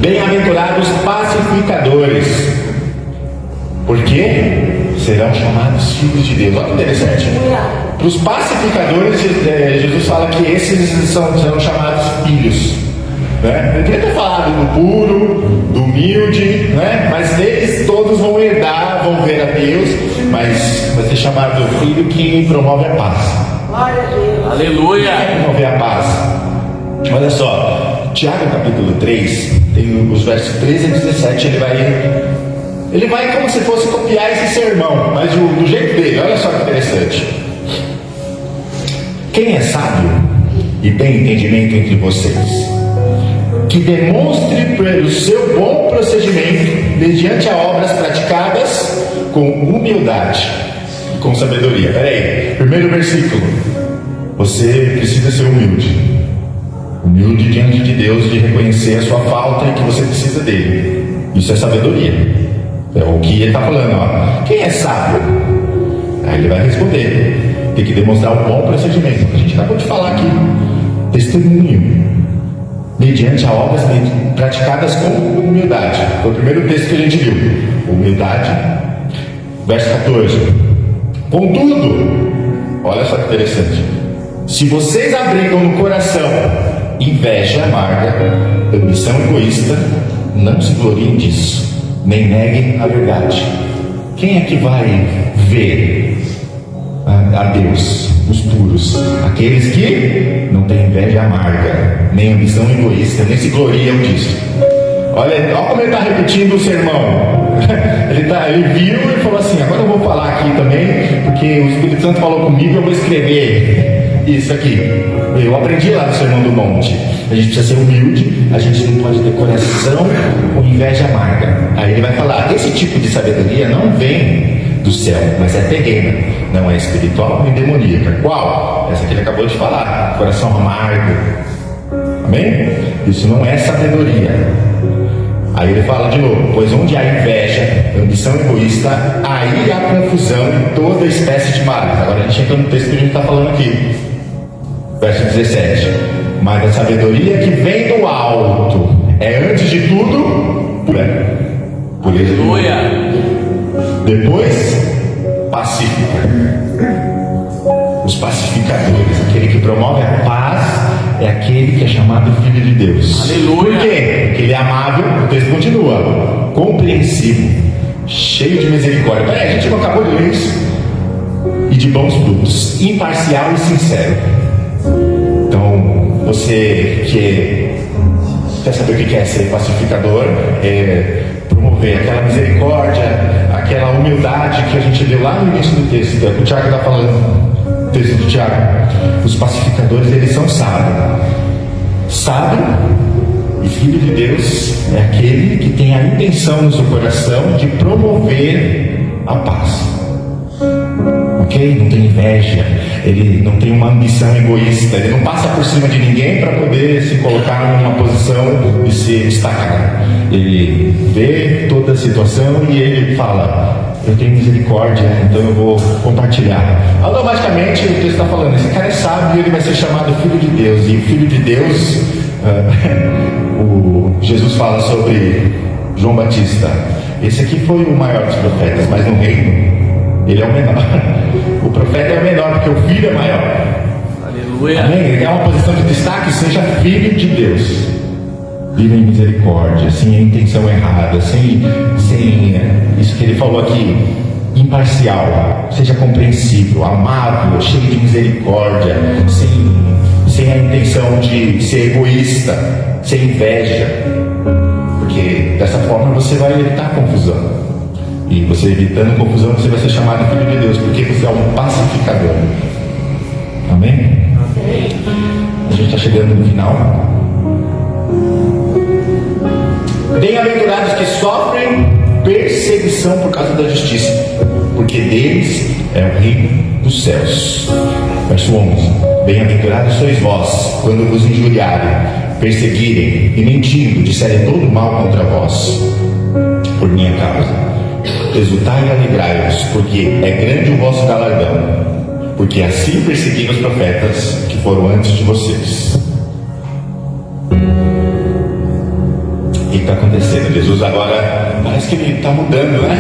Bem-aventurados pacificadores, porque serão chamados filhos de Deus. Olha que interessante. Para os pacificadores, Jesus fala que esses serão chamados filhos. Né? Eu queria ter falado do puro, do humilde, né? Mas eles todos vão herdar, vão ver a Deus, mas vai ser chamado filho quem promove a paz. Glória a Deus. Aleluia. Quem promove a paz? Olha só, Tiago capítulo 3, tem os versos 13 e 17, ele vai como se fosse copiar esse sermão, mas do jeito dele. Olha só que interessante. Quem é sábio e tem entendimento entre vocês, que demonstre pelo seu bom procedimento, mediante a obras praticadas com humildade e com sabedoria. Peraí, primeiro versículo. Você precisa ser humilde. Humilde diante de Deus, de reconhecer a sua falta e que você precisa dele. Isso é sabedoria. É o que ele está falando, ó. Quem é sábio? Aí ele vai responder. Tem que demonstrar um bom procedimento. A gente acabou de falar aqui. Testemunho. Mediante a obras praticadas com humildade. Foi o primeiro texto que a gente viu. Humildade. Verso 14. Contudo, olha só que interessante. Se vocês abrigam no coração inveja amarga, ambição egoísta, não se gloriem disso, nem neguem a verdade. Quem é que vai ver a Deus? Os puros, aqueles que não têm inveja amarga, nem ambição egoísta, nem se gloriam disso. Olha como ele está repetindo o sermão. Ele viu e falou assim: agora eu vou falar aqui também, porque o Espírito Santo falou comigo, eu vou escrever isso aqui. Eu aprendi lá no Sermão do Monte. A gente precisa ser humilde, a gente não pode ter coração com inveja amarga. Aí ele vai falar: esse tipo de sabedoria não vem do céu, mas é terrena, não é espiritual nem demoníaca. Qual? Essa que ele acabou de falar: coração amargo. Amém? Isso não é sabedoria. Aí ele fala de novo: pois onde há inveja, ambição egoísta, aí há confusão e toda espécie de males. Agora a gente entra no texto que a gente está falando aqui, verso 17. Mas a sabedoria que vem do alto é, antes de tudo, pura. Aleluia. Depois, pacífica. Os pacificadores, aquele que promove a paz, é aquele que é chamado filho de Deus. Aleluia. Por quê? Porque ele é amável, o texto continua, compreensivo, cheio de misericórdia. Peraí, a gente não acabou de ler isso? E de bons frutos, imparcial e sincero. Então, você que quer saber o que é ser pacificador, é promover aquela misericórdia, aquela humildade que a gente leu lá no início do texto, o Tiago está falando. Texto do Tiago: os pacificadores, eles são sábios. Sábio e filho de Deus é aquele que tem a intenção no seu coração de promover a paz. Ok? Não tem inveja, ele não tem uma ambição egoísta, ele não passa por cima de ninguém para poder se colocar numa posição de se destacar. Ele vê toda a situação e ele fala: eu tenho misericórdia, então eu vou compartilhar. Automaticamente o texto está falando: esse cara é sábio e ele vai ser chamado filho de Deus. E o filho de Deus, Jesus fala sobre João Batista: esse aqui foi o maior dos profetas, mas no reino ele é o menor. O profeta é o menor porque o filho é maior. Aleluia. Aleluia. Amém? Ele quer uma posição de destaque, seja filho de Deus. Viva em misericórdia, sem a intenção errada, sem isso que ele falou aqui, imparcial, seja compreensível, amável, cheio de misericórdia, sem a intenção de ser egoísta, sem inveja, porque dessa forma você vai evitar confusão. E você evitando confusão, você vai ser chamado filho de Deus, porque você é um pacificador. Amém? A gente está chegando no final. Bem-aventurados que sofrem perseguição por causa da justiça, porque deles é o reino dos céus. Verso 11: Bem-aventurados sois vós, quando vos injuriarem, perseguirem e mentindo, disserem todo mal contra vós, por minha causa. Exultai e alegrai-vos, porque é grande o vosso galardão, porque assim perseguiram os profetas que foram antes de vocês. O que está acontecendo? Jesus agora parece que ele está mudando, né?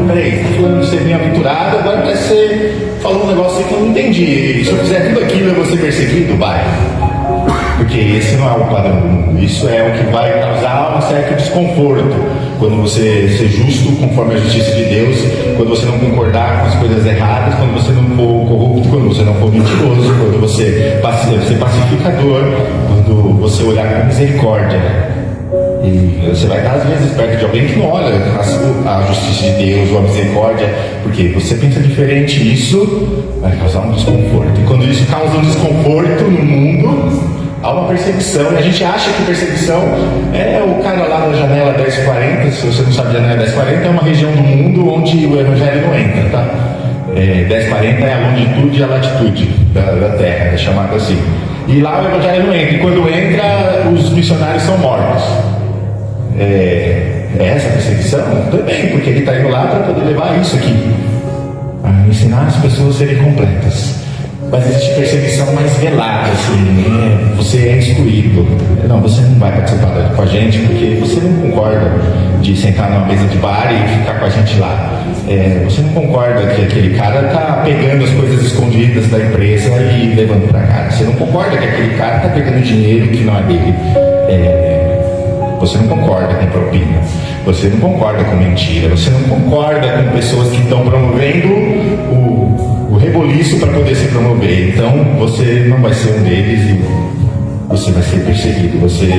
Peraí, está falando de ser bem-aventurado, agora parece que você falou um negócio que eu não entendi. Se eu fizer tudo aquilo, eu vou ser perseguido? Vai. Porque esse não é o padrão do mundo. Isso é o que vai causar um certo desconforto. Quando você ser justo conforme a justiça de Deus, quando você não concordar com as coisas erradas, quando você não for corrupto, quando você não for mentiroso, quando você ser pacificador, quando você olhar com misericórdia. E você vai estar às vezes perto de alguém que não olha a justiça de Deus ou a misericórdia, porque você pensa diferente, e isso vai causar um desconforto. E quando isso causa um desconforto no mundo, há uma perseguição. E a gente acha que perseguição é o cara lá na janela 1040. Se você não sabe, janela 1040 é uma região do mundo onde o evangelho não entra, tá? 1040 é a longitude e a latitude da terra, é chamado assim. E lá o evangelho não entra, e quando entra, os missionários são mortos. Essa perseguição? Também, porque ele está indo lá para poder levar isso aqui, a ensinar as pessoas a serem completas. Mas existe perseguição mais velada, assim, você é excluído. Não, você não vai participar com a gente porque você não concorda de sentar numa mesa de bar e ficar com a gente lá. Você não concorda que aquele cara está pegando as coisas escondidas da empresa e levando para casa. Você não concorda que aquele cara está pegando dinheiro que não é dele. Você não concorda com propina. Você não concorda com mentira. Você não concorda com pessoas que estão promovendo o reboliço para poder se promover. Então você não vai ser um deles e você vai ser perseguido, você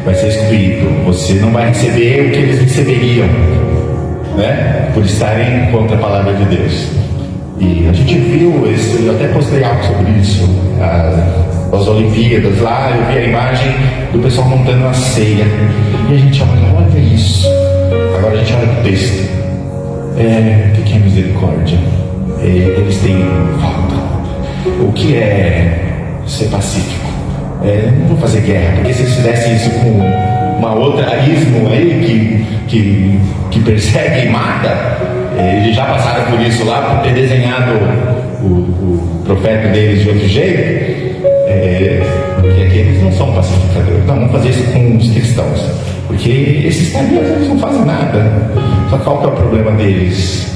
vai ser excluído, você não vai receber o que eles receberiam, né? Por estarem contra a palavra de Deus. E a gente viu isso, eu até postei algo sobre isso, as Olimpíadas lá, eu vi a imagem do pessoal montando uma ceia, e a gente olha isso. Agora a gente olha o texto. O que é misericórdia? Eles têm falta. O que é ser pacífico? Não vou fazer guerra, porque se eles fizessem isso com uma outra ismo aí que persegue e mata, eles já passaram por isso lá, por ter desenhado o profeta deles de outro jeito, porque aqueles não são pacificadores. Não, vamos fazer isso com os cristãos, porque esses caras eles não fazem nada. Só qual que é o problema deles?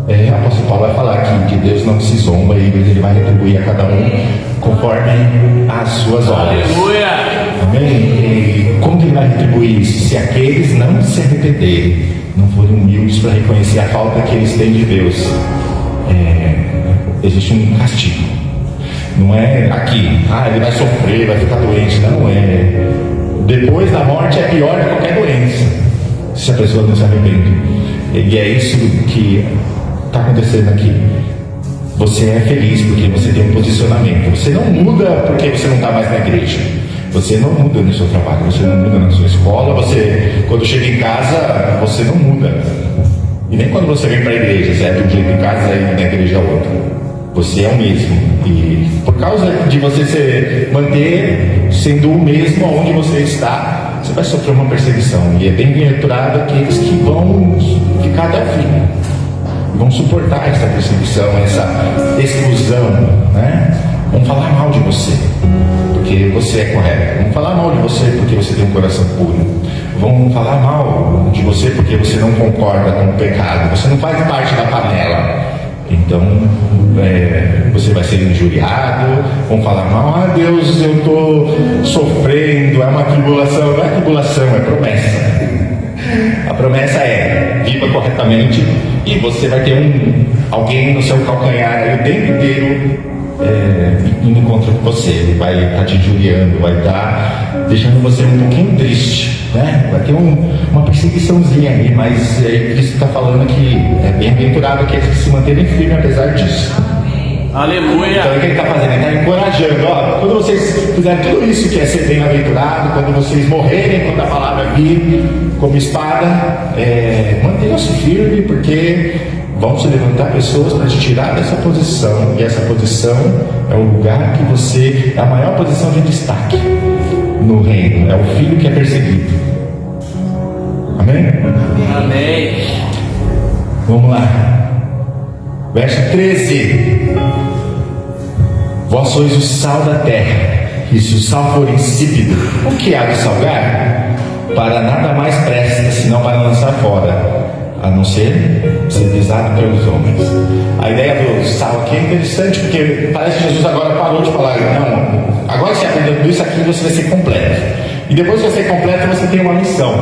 O apóstolo Paulo vai falar aqui que Deus não se zomba e ele vai retribuir a cada um conforme as suas obras. Aleluia! Amém? E como que ele vai retribuir isso? Se aqueles não se arrependerem, não forem humildes para reconhecer a falta que eles têm de Deus, existe um castigo. Não é aqui, ele vai sofrer, vai ficar doente. Não é. Depois da morte é pior que qualquer doença, se a pessoa não se arrepende. E é isso que está acontecendo aqui. Você é feliz porque você tem um posicionamento. Você não muda porque você não está mais na igreja. Você não muda no seu trabalho. Você não muda na sua escola. Você, quando chega em casa, você não muda. E nem quando você vem para a igreja. Você é de um jeito em casa e na igreja é outro. Você é o mesmo. E por causa de você se manter sendo o mesmo onde você está, você vai sofrer uma perseguição. E é bem-aventurado aqueles que vão ficar até o fim, vão suportar essa perseguição, essa exclusão, né? Vão falar mal de você porque você é correto. Vão falar mal de você porque você tem um coração puro. Vão falar mal de você porque você não concorda com o pecado. Você não faz parte da panela. Então, você vai ser injuriado, vão falar mal, Deus, eu estou sofrendo, é uma tribulação. Não é tribulação, é promessa. A promessa é: viva corretamente e você vai ter alguém no seu calcanhar aí o tempo inteiro indo contra você. Ele vai estar te injuriando, vai estar deixando você um pouquinho triste, né? Vai ter uma perseguiçãozinha aí, mas Cristo está falando que é bem-aventurado aqueles que se manterem firmes apesar disso. Aleluia! Então o que ele está fazendo? Ele está encorajando. Quando vocês fizerem tudo isso que é ser bem-aventurado, quando vocês morrerem, quando a palavra vir como espada, mantenham-se firme, porque vão se levantar pessoas para te tirar dessa posição. E essa posição é o lugar que você... é a maior posição de destaque no reino. É o filho que é perseguido. Amém? Amém. Vamos lá. Verso 13: Vós sois o sal da terra, e se o sal for insípido, o que há de salgar? Para nada mais presta, senão para lançar fora, a não ser pisado pelos homens. A ideia do sal aqui é interessante, porque parece que Jesus agora parou de falar: não, agora que você aprendeu tudo isso aqui, você vai ser completo. E depois que você ser completo, você tem uma missão.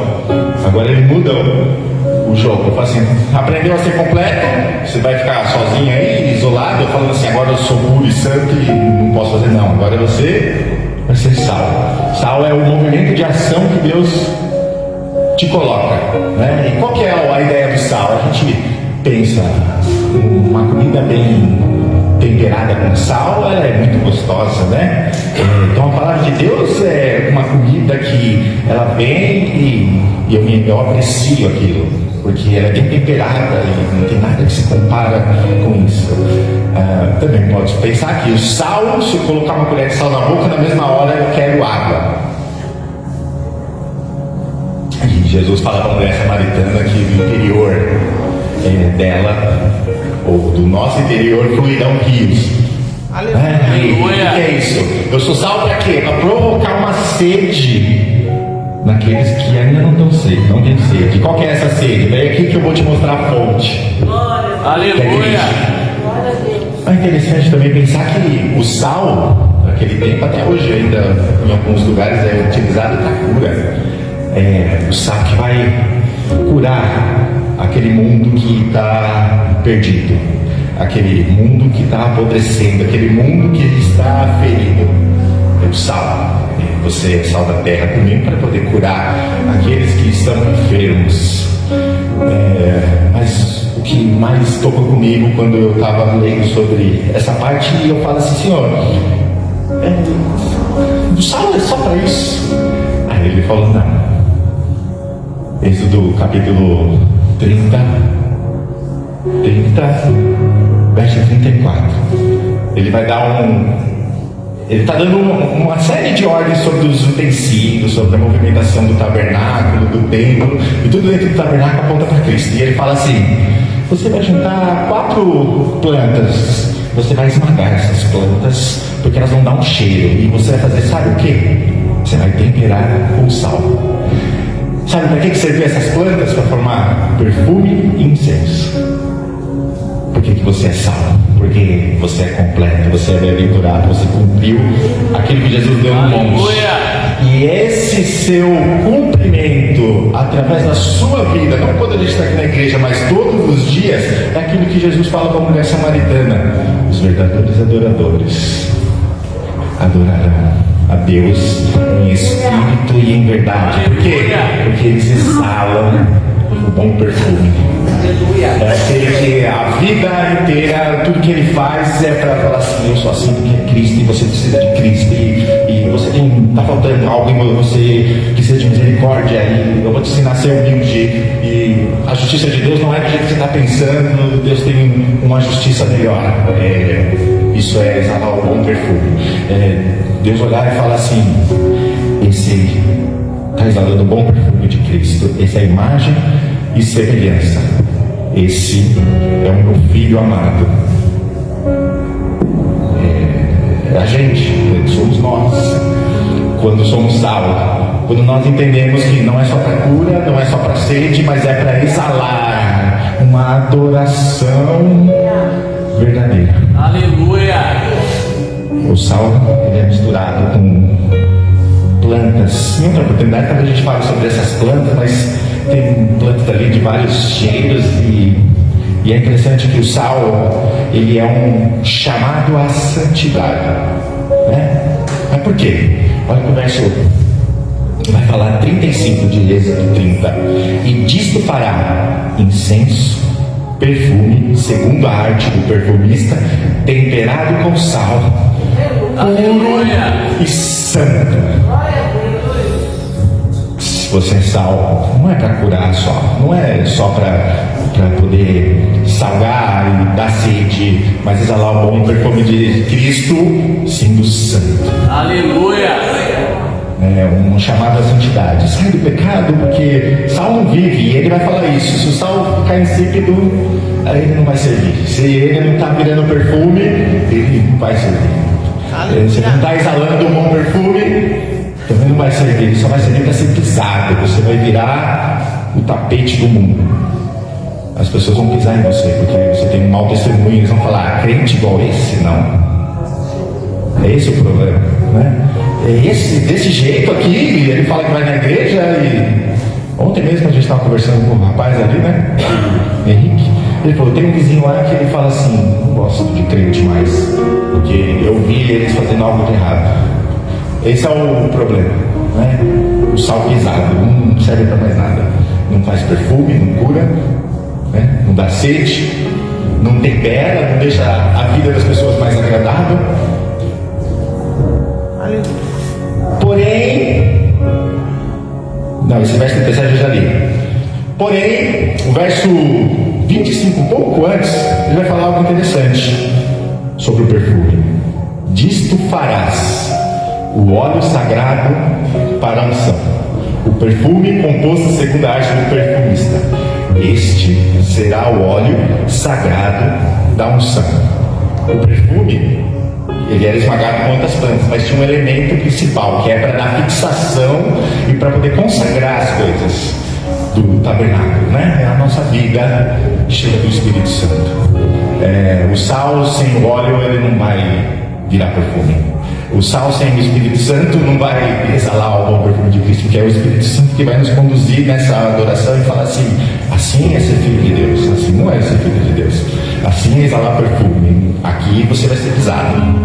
Agora ele muda o jogo. Ele fala assim: aprendeu a ser completo, você vai ficar sozinho aí, isolado, falando assim: agora eu sou puro e santo e não posso fazer. Não, agora você vai ser sal. Sal é o movimento de ação que Deus te coloca, né? E qual que é a ideia do sal? A gente pensa uma comida bem temperada com sal, ela é muito gostosa, né? Então a palavra de Deus é uma comida que ela vem e eu aprecio aquilo, porque ela é bem temperada e não tem nada que se compara com isso. Também pode pensar que o sal, se eu colocar uma colher de sal na boca, na mesma hora eu quero água. E Jesus fala para a mulher samaritana que do interior dela, ou do nosso interior, fluirão rios. Aleluia. O que é isso? Eu sou sal para quê? Para provocar uma sede naqueles que ainda não estão sede, não tem sede. Qual que é essa sede? Vem aqui que eu vou te mostrar a fonte. Aleluia! É interessante também pensar que o sal, naquele tempo, até hoje ainda em alguns lugares é utilizado para cura. O sal que vai curar aquele mundo que está perdido, aquele mundo que está apodrecendo, aquele mundo que está ferido. É o sal. Você é sal da terra também para poder curar aqueles que estão enfermos. Mas o que mais tocou comigo quando eu estava lendo sobre essa parte, eu falo assim: Senhor, o sal é só para isso? Aí ele falou: não. Êxodo capítulo 30, verso 34. Ele vai dar ele está dando uma série de ordens sobre os utensílios, sobre a movimentação do tabernáculo, do templo, e tudo dentro do tabernáculo aponta para Cristo. E ele fala assim: você vai juntar 4 plantas, você vai esmagar essas plantas, porque elas vão dar um cheiro, e você vai fazer, sabe o que? Você vai temperar com sal. Sabe para que serviam essas plantas? Para formar perfume e incenso. Por que você é sal? Porque você é completo, você é bem-aventurado, você cumpriu aquilo que Jesus deu no monte. E esse seu cumprimento, através da sua vida, não quando a gente está aqui na igreja, mas todos os dias, é aquilo que Jesus fala para a mulher samaritana: os verdadeiros adoradores adorarão a Deus em espírito e em verdade. Por quê? Porque eles exalam o bom perfume. É aquele que a vida inteira, tudo que ele faz é para falar assim: eu sou assim porque é Cristo, e você precisa de Cristo, e você está faltando algo em você, precisa de misericórdia, e eu vou te ensinar a ser humilde, e a justiça de Deus não é do jeito que você está pensando, Deus tem uma justiça melhor. Isso é exalar o bom perfume. Deus olhar e falar assim: esse está exalando o bom perfume de Cristo, essa é a imagem e semelhança. Esse é o meu filho amado. A gente, somos nós, quando somos sal, quando nós entendemos que não é só para cura, não é só para sede, mas é para exalar uma adoração verdadeira. Aleluia. O sal, ele é misturado com plantas. Em outra oportunidade talvez a gente fale sobre essas plantas, mas tem plantas ali de vários cheiros e é interessante que o sal, ele é um chamado à santidade, né? Mas por quê? Olha que o verso vai falar 35 de Êxodo 30. E disto fará incenso, perfume, segundo a arte do perfumista, temperado com sal, puro e santo. Se você é sal, não é para curar só, não é só para poder salgar e dar sede, mas exalar o bom perfume de Cristo, sendo santo. Aleluia. É um chamado à santidade. Sai do pecado, porque sal não vive, e ele vai falar isso. Se o sal ficar insípido, aí ele não vai servir. Se ele não está virando perfume, ele não vai servir. Se ele não está exalando um bom perfume, também não vai servir. Ele só vai servir para ser pisado. Você vai virar o tapete do mundo. As pessoas vão pisar em você, porque você tem um mau testemunho. Eles vão falar, crente igual esse? Não. É esse o problema, né? É esse, desse jeito aqui, ele fala que vai na igreja e... Ontem mesmo a gente estava conversando com um rapaz ali, né? Henrique. Ele falou, tem um vizinho lá que ele fala assim, não gosto de crente mais, porque eu vi eles fazendo algo de errado. Esse é o problema, né? O sal pisado, não serve para mais nada. Não faz perfume, não cura, né? Não dá sede, não tempera, não deixa a vida das pessoas mais agradável. Porém, não, esse verso 37 eu já li. Porém, o verso 25, um pouco antes, ele vai falar algo interessante sobre o perfume. Disto farás o óleo sagrado para a unção, o perfume composto segundo a arte do perfumista. Este será o óleo sagrado da unção. O perfume, ele era esmagado com outras plantas, mas tinha um elemento principal, que é para dar fixação e para poder consagrar as coisas do tabernáculo, né? É a nossa vida cheia do Espírito Santo. O sal sem o óleo, ele não vai virar perfume. O sal sem o Espírito Santo não vai exalar o bom perfume de Cristo, porque é o Espírito Santo que vai nos conduzir nessa adoração e falar assim, assim é ser filho de Deus, assim não é ser filho de Deus, assim é exalar perfume, aqui você vai ser pisado,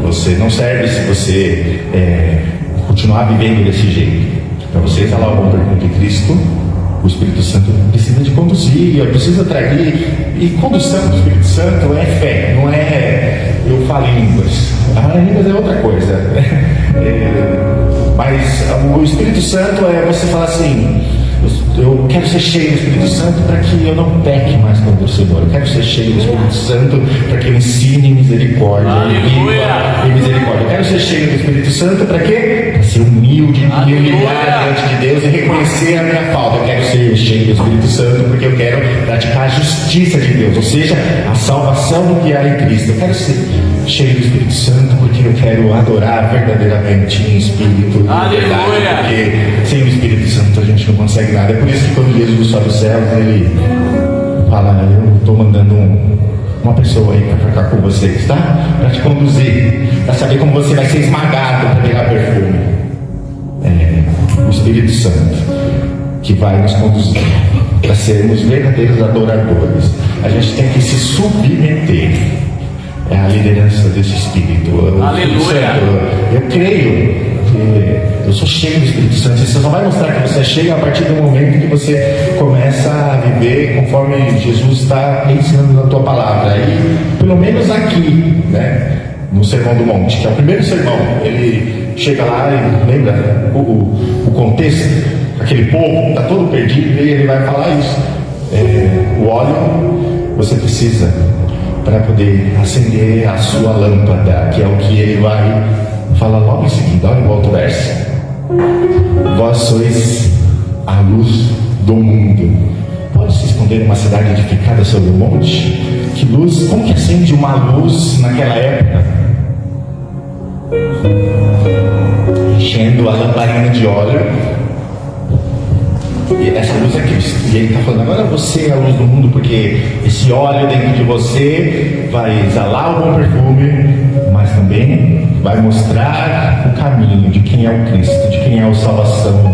você não serve se você continuar vivendo desse jeito. Para você exalar o bom perfume de Cristo, o Espírito Santo precisa de conduzir, precisa atrair, e condução do Espírito Santo é fé, não é eu falo em línguas. A línguas é outra coisa. Mas o Espírito Santo é você falar assim, eu quero ser cheio do Espírito Santo para que eu não peque mais contra o Senhor. Eu quero ser cheio do Espírito Santo para que eu ensine misericórdia e misericórdia. Eu quero ser cheio do Espírito Santo para quê? Para ser humilde e humilhar diante de Deus e reconhecer a minha falta. Eu quero ser cheio do Espírito Santo porque eu quero praticar a justiça de Deus, ou seja, a salvação que há em Cristo. Eu quero ser cheio do Espírito Santo porque eu quero adorar verdadeiramente em espírito e verdade, porque sem o Espírito Santo a gente não consegue nada. É por isso que quando Jesus sobe os céus, ele fala, eu estou mandando uma pessoa aí para ficar com vocês, tá? Para te conduzir, para saber como você vai ser esmagado para pegar perfume. O Espírito Santo que vai nos conduzir para sermos verdadeiros adoradores. A gente tem que se submeter à liderança desse Espírito. Aleluia! Eu creio que eu sou cheio do Espírito Santo. Você só vai mostrar que você é cheio a partir do momento que você começa a viver conforme Jesus está ensinando na tua palavra. E pelo menos aqui, né, no Sermão do Monte, que é o primeiro sermão, ele chega lá e lembra o contexto, aquele povo está todo perdido, e ele vai falar isso. O óleo você precisa para poder acender a sua lâmpada, que é o que ele vai falar logo em seguida. Olha o outro verso. Vós sois a luz do mundo. Pode se esconder numa cidade edificada sobre um monte? Que luz, como que acende uma luz naquela época? Enchendo a lamparina de óleo E essa luz é Cristo. E ele está falando, agora você é a luz do mundo, porque esse óleo dentro de você vai exalar o bom perfume, mas também vai mostrar o caminho de quem é o Cristo, de quem é a salvação,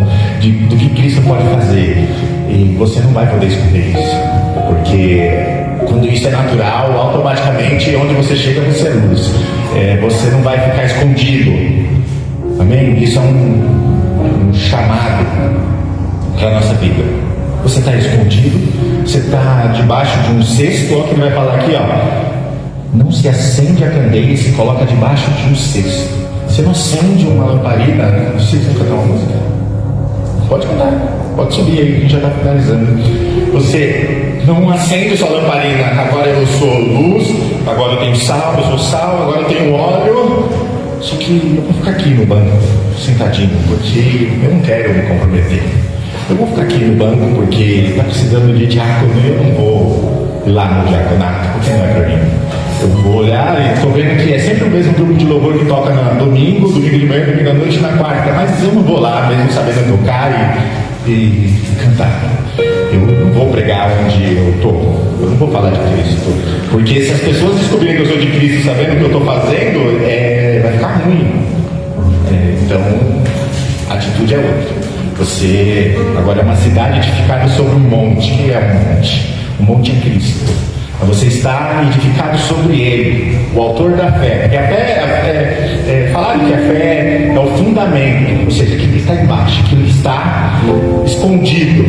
do que Cristo pode fazer. E você não vai poder esconder isso, porque quando isso é natural, automaticamente onde você chega você é luz. Você não vai ficar escondido. Amém? Isso é um chamado para a nossa vida. Você está escondido, você está debaixo de um cesto. Olha o que ele vai falar aqui, ó. Não se acende a candeia e se coloca debaixo de um cesto. Você não acende uma lamparina. Vocês vão cantar uma música? Pode cantar, pode subir aí, que a gente já está finalizando. Você não acende sua lamparina. Agora eu sou luz, agora eu tenho sal, eu sou sal, agora eu tenho óleo. Só que eu vou ficar aqui no banco, sentadinho, porque eu não quero me comprometer. Eu vou ficar aqui no banco porque está precisando de diácono e eu não vou ir lá no diaconato, porque não é para mim. Eu vou olhar e estou vendo que é sempre o mesmo grupo de louvor que toca no domingo de manhã, domingo à noite e na quarta, mas eu não vou lá mesmo sabendo tocar e cantar. Eu não vou pregar onde eu estou, eu não vou falar de Cristo, porque se as pessoas descobrirem que eu sou de Cristo sabendo o que eu estou fazendo, vai ficar ruim. Então, a atitude é outra. Você agora é uma cidade edificada sobre um monte. O que é um monte? O monte é Cristo. Você está edificado sobre Ele, o autor da fé. Porque a fé, falaram que a fé é o fundamento, ou seja, aquilo que está embaixo, aquilo que está escondido.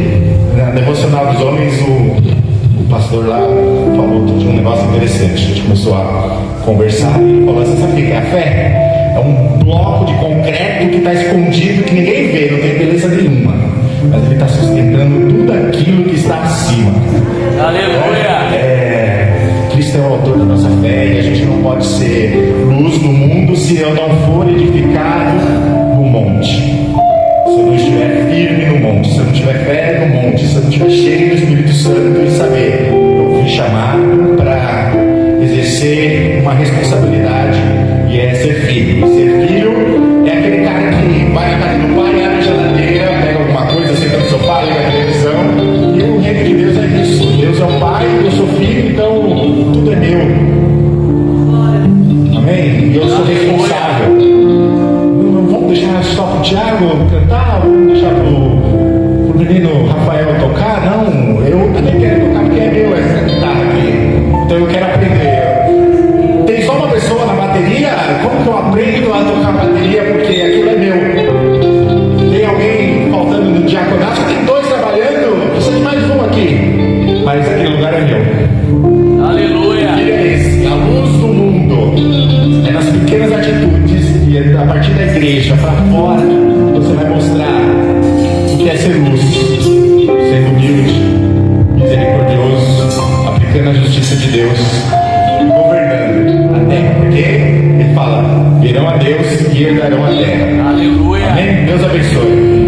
Na devocional dos homens, o pastor lá falou de um negócio interessante. A gente começou a conversar e ele falou assim: sabe o que é a fé? É um bloco de concreto que está escondido, que ninguém vê, não tem beleza nenhuma, mas ele está sustentando tudo aquilo que está acima. Aleluia! Cristo é o autor da nossa fé e a gente não pode ser luz no mundo se eu não for edificado no monte. Se eu não estiver firme no monte, se eu não tiver fé no monte, se eu não estiver cheio do Espírito Santo e saber, eu fui chamado para exercer uma responsabilidade e é ser filho. Ser filho é aquele cara que vai na casa do pai, abre a geladeira, pega alguma coisa, senta no sofá, liga a televisão. E o reino de Deus é isso. Deus é o pai, eu sou filho, então tudo é meu. Amém? E eu sou responsável. Não vamos deixar só pro Tiago cantar, ou vamos deixar pro menino Rafael tocar? Não, eu também quero tocar porque é meu essa guitarra aqui. Então eu quero aprender. Tem só uma pessoa na bateria? Como que eu aprendo a tocar bateria? Porque aquilo é meu. Tem alguém faltando no diaconato? Só tem 2 trabalhando? Precisa de mais um aqui. Mas aquele lugar é meu. Aleluia! E é esse, a luz do mundo. É nas pequenas atitudes e é a partir da igreja para fora que você vai mostrar o que é ser luz. Sendo humilde, misericordioso, aplicando a justiça de Deus e governando a terra. Porque ele fala: virão a Deus e herdarão a terra. Aleluia! Amém? Deus abençoe.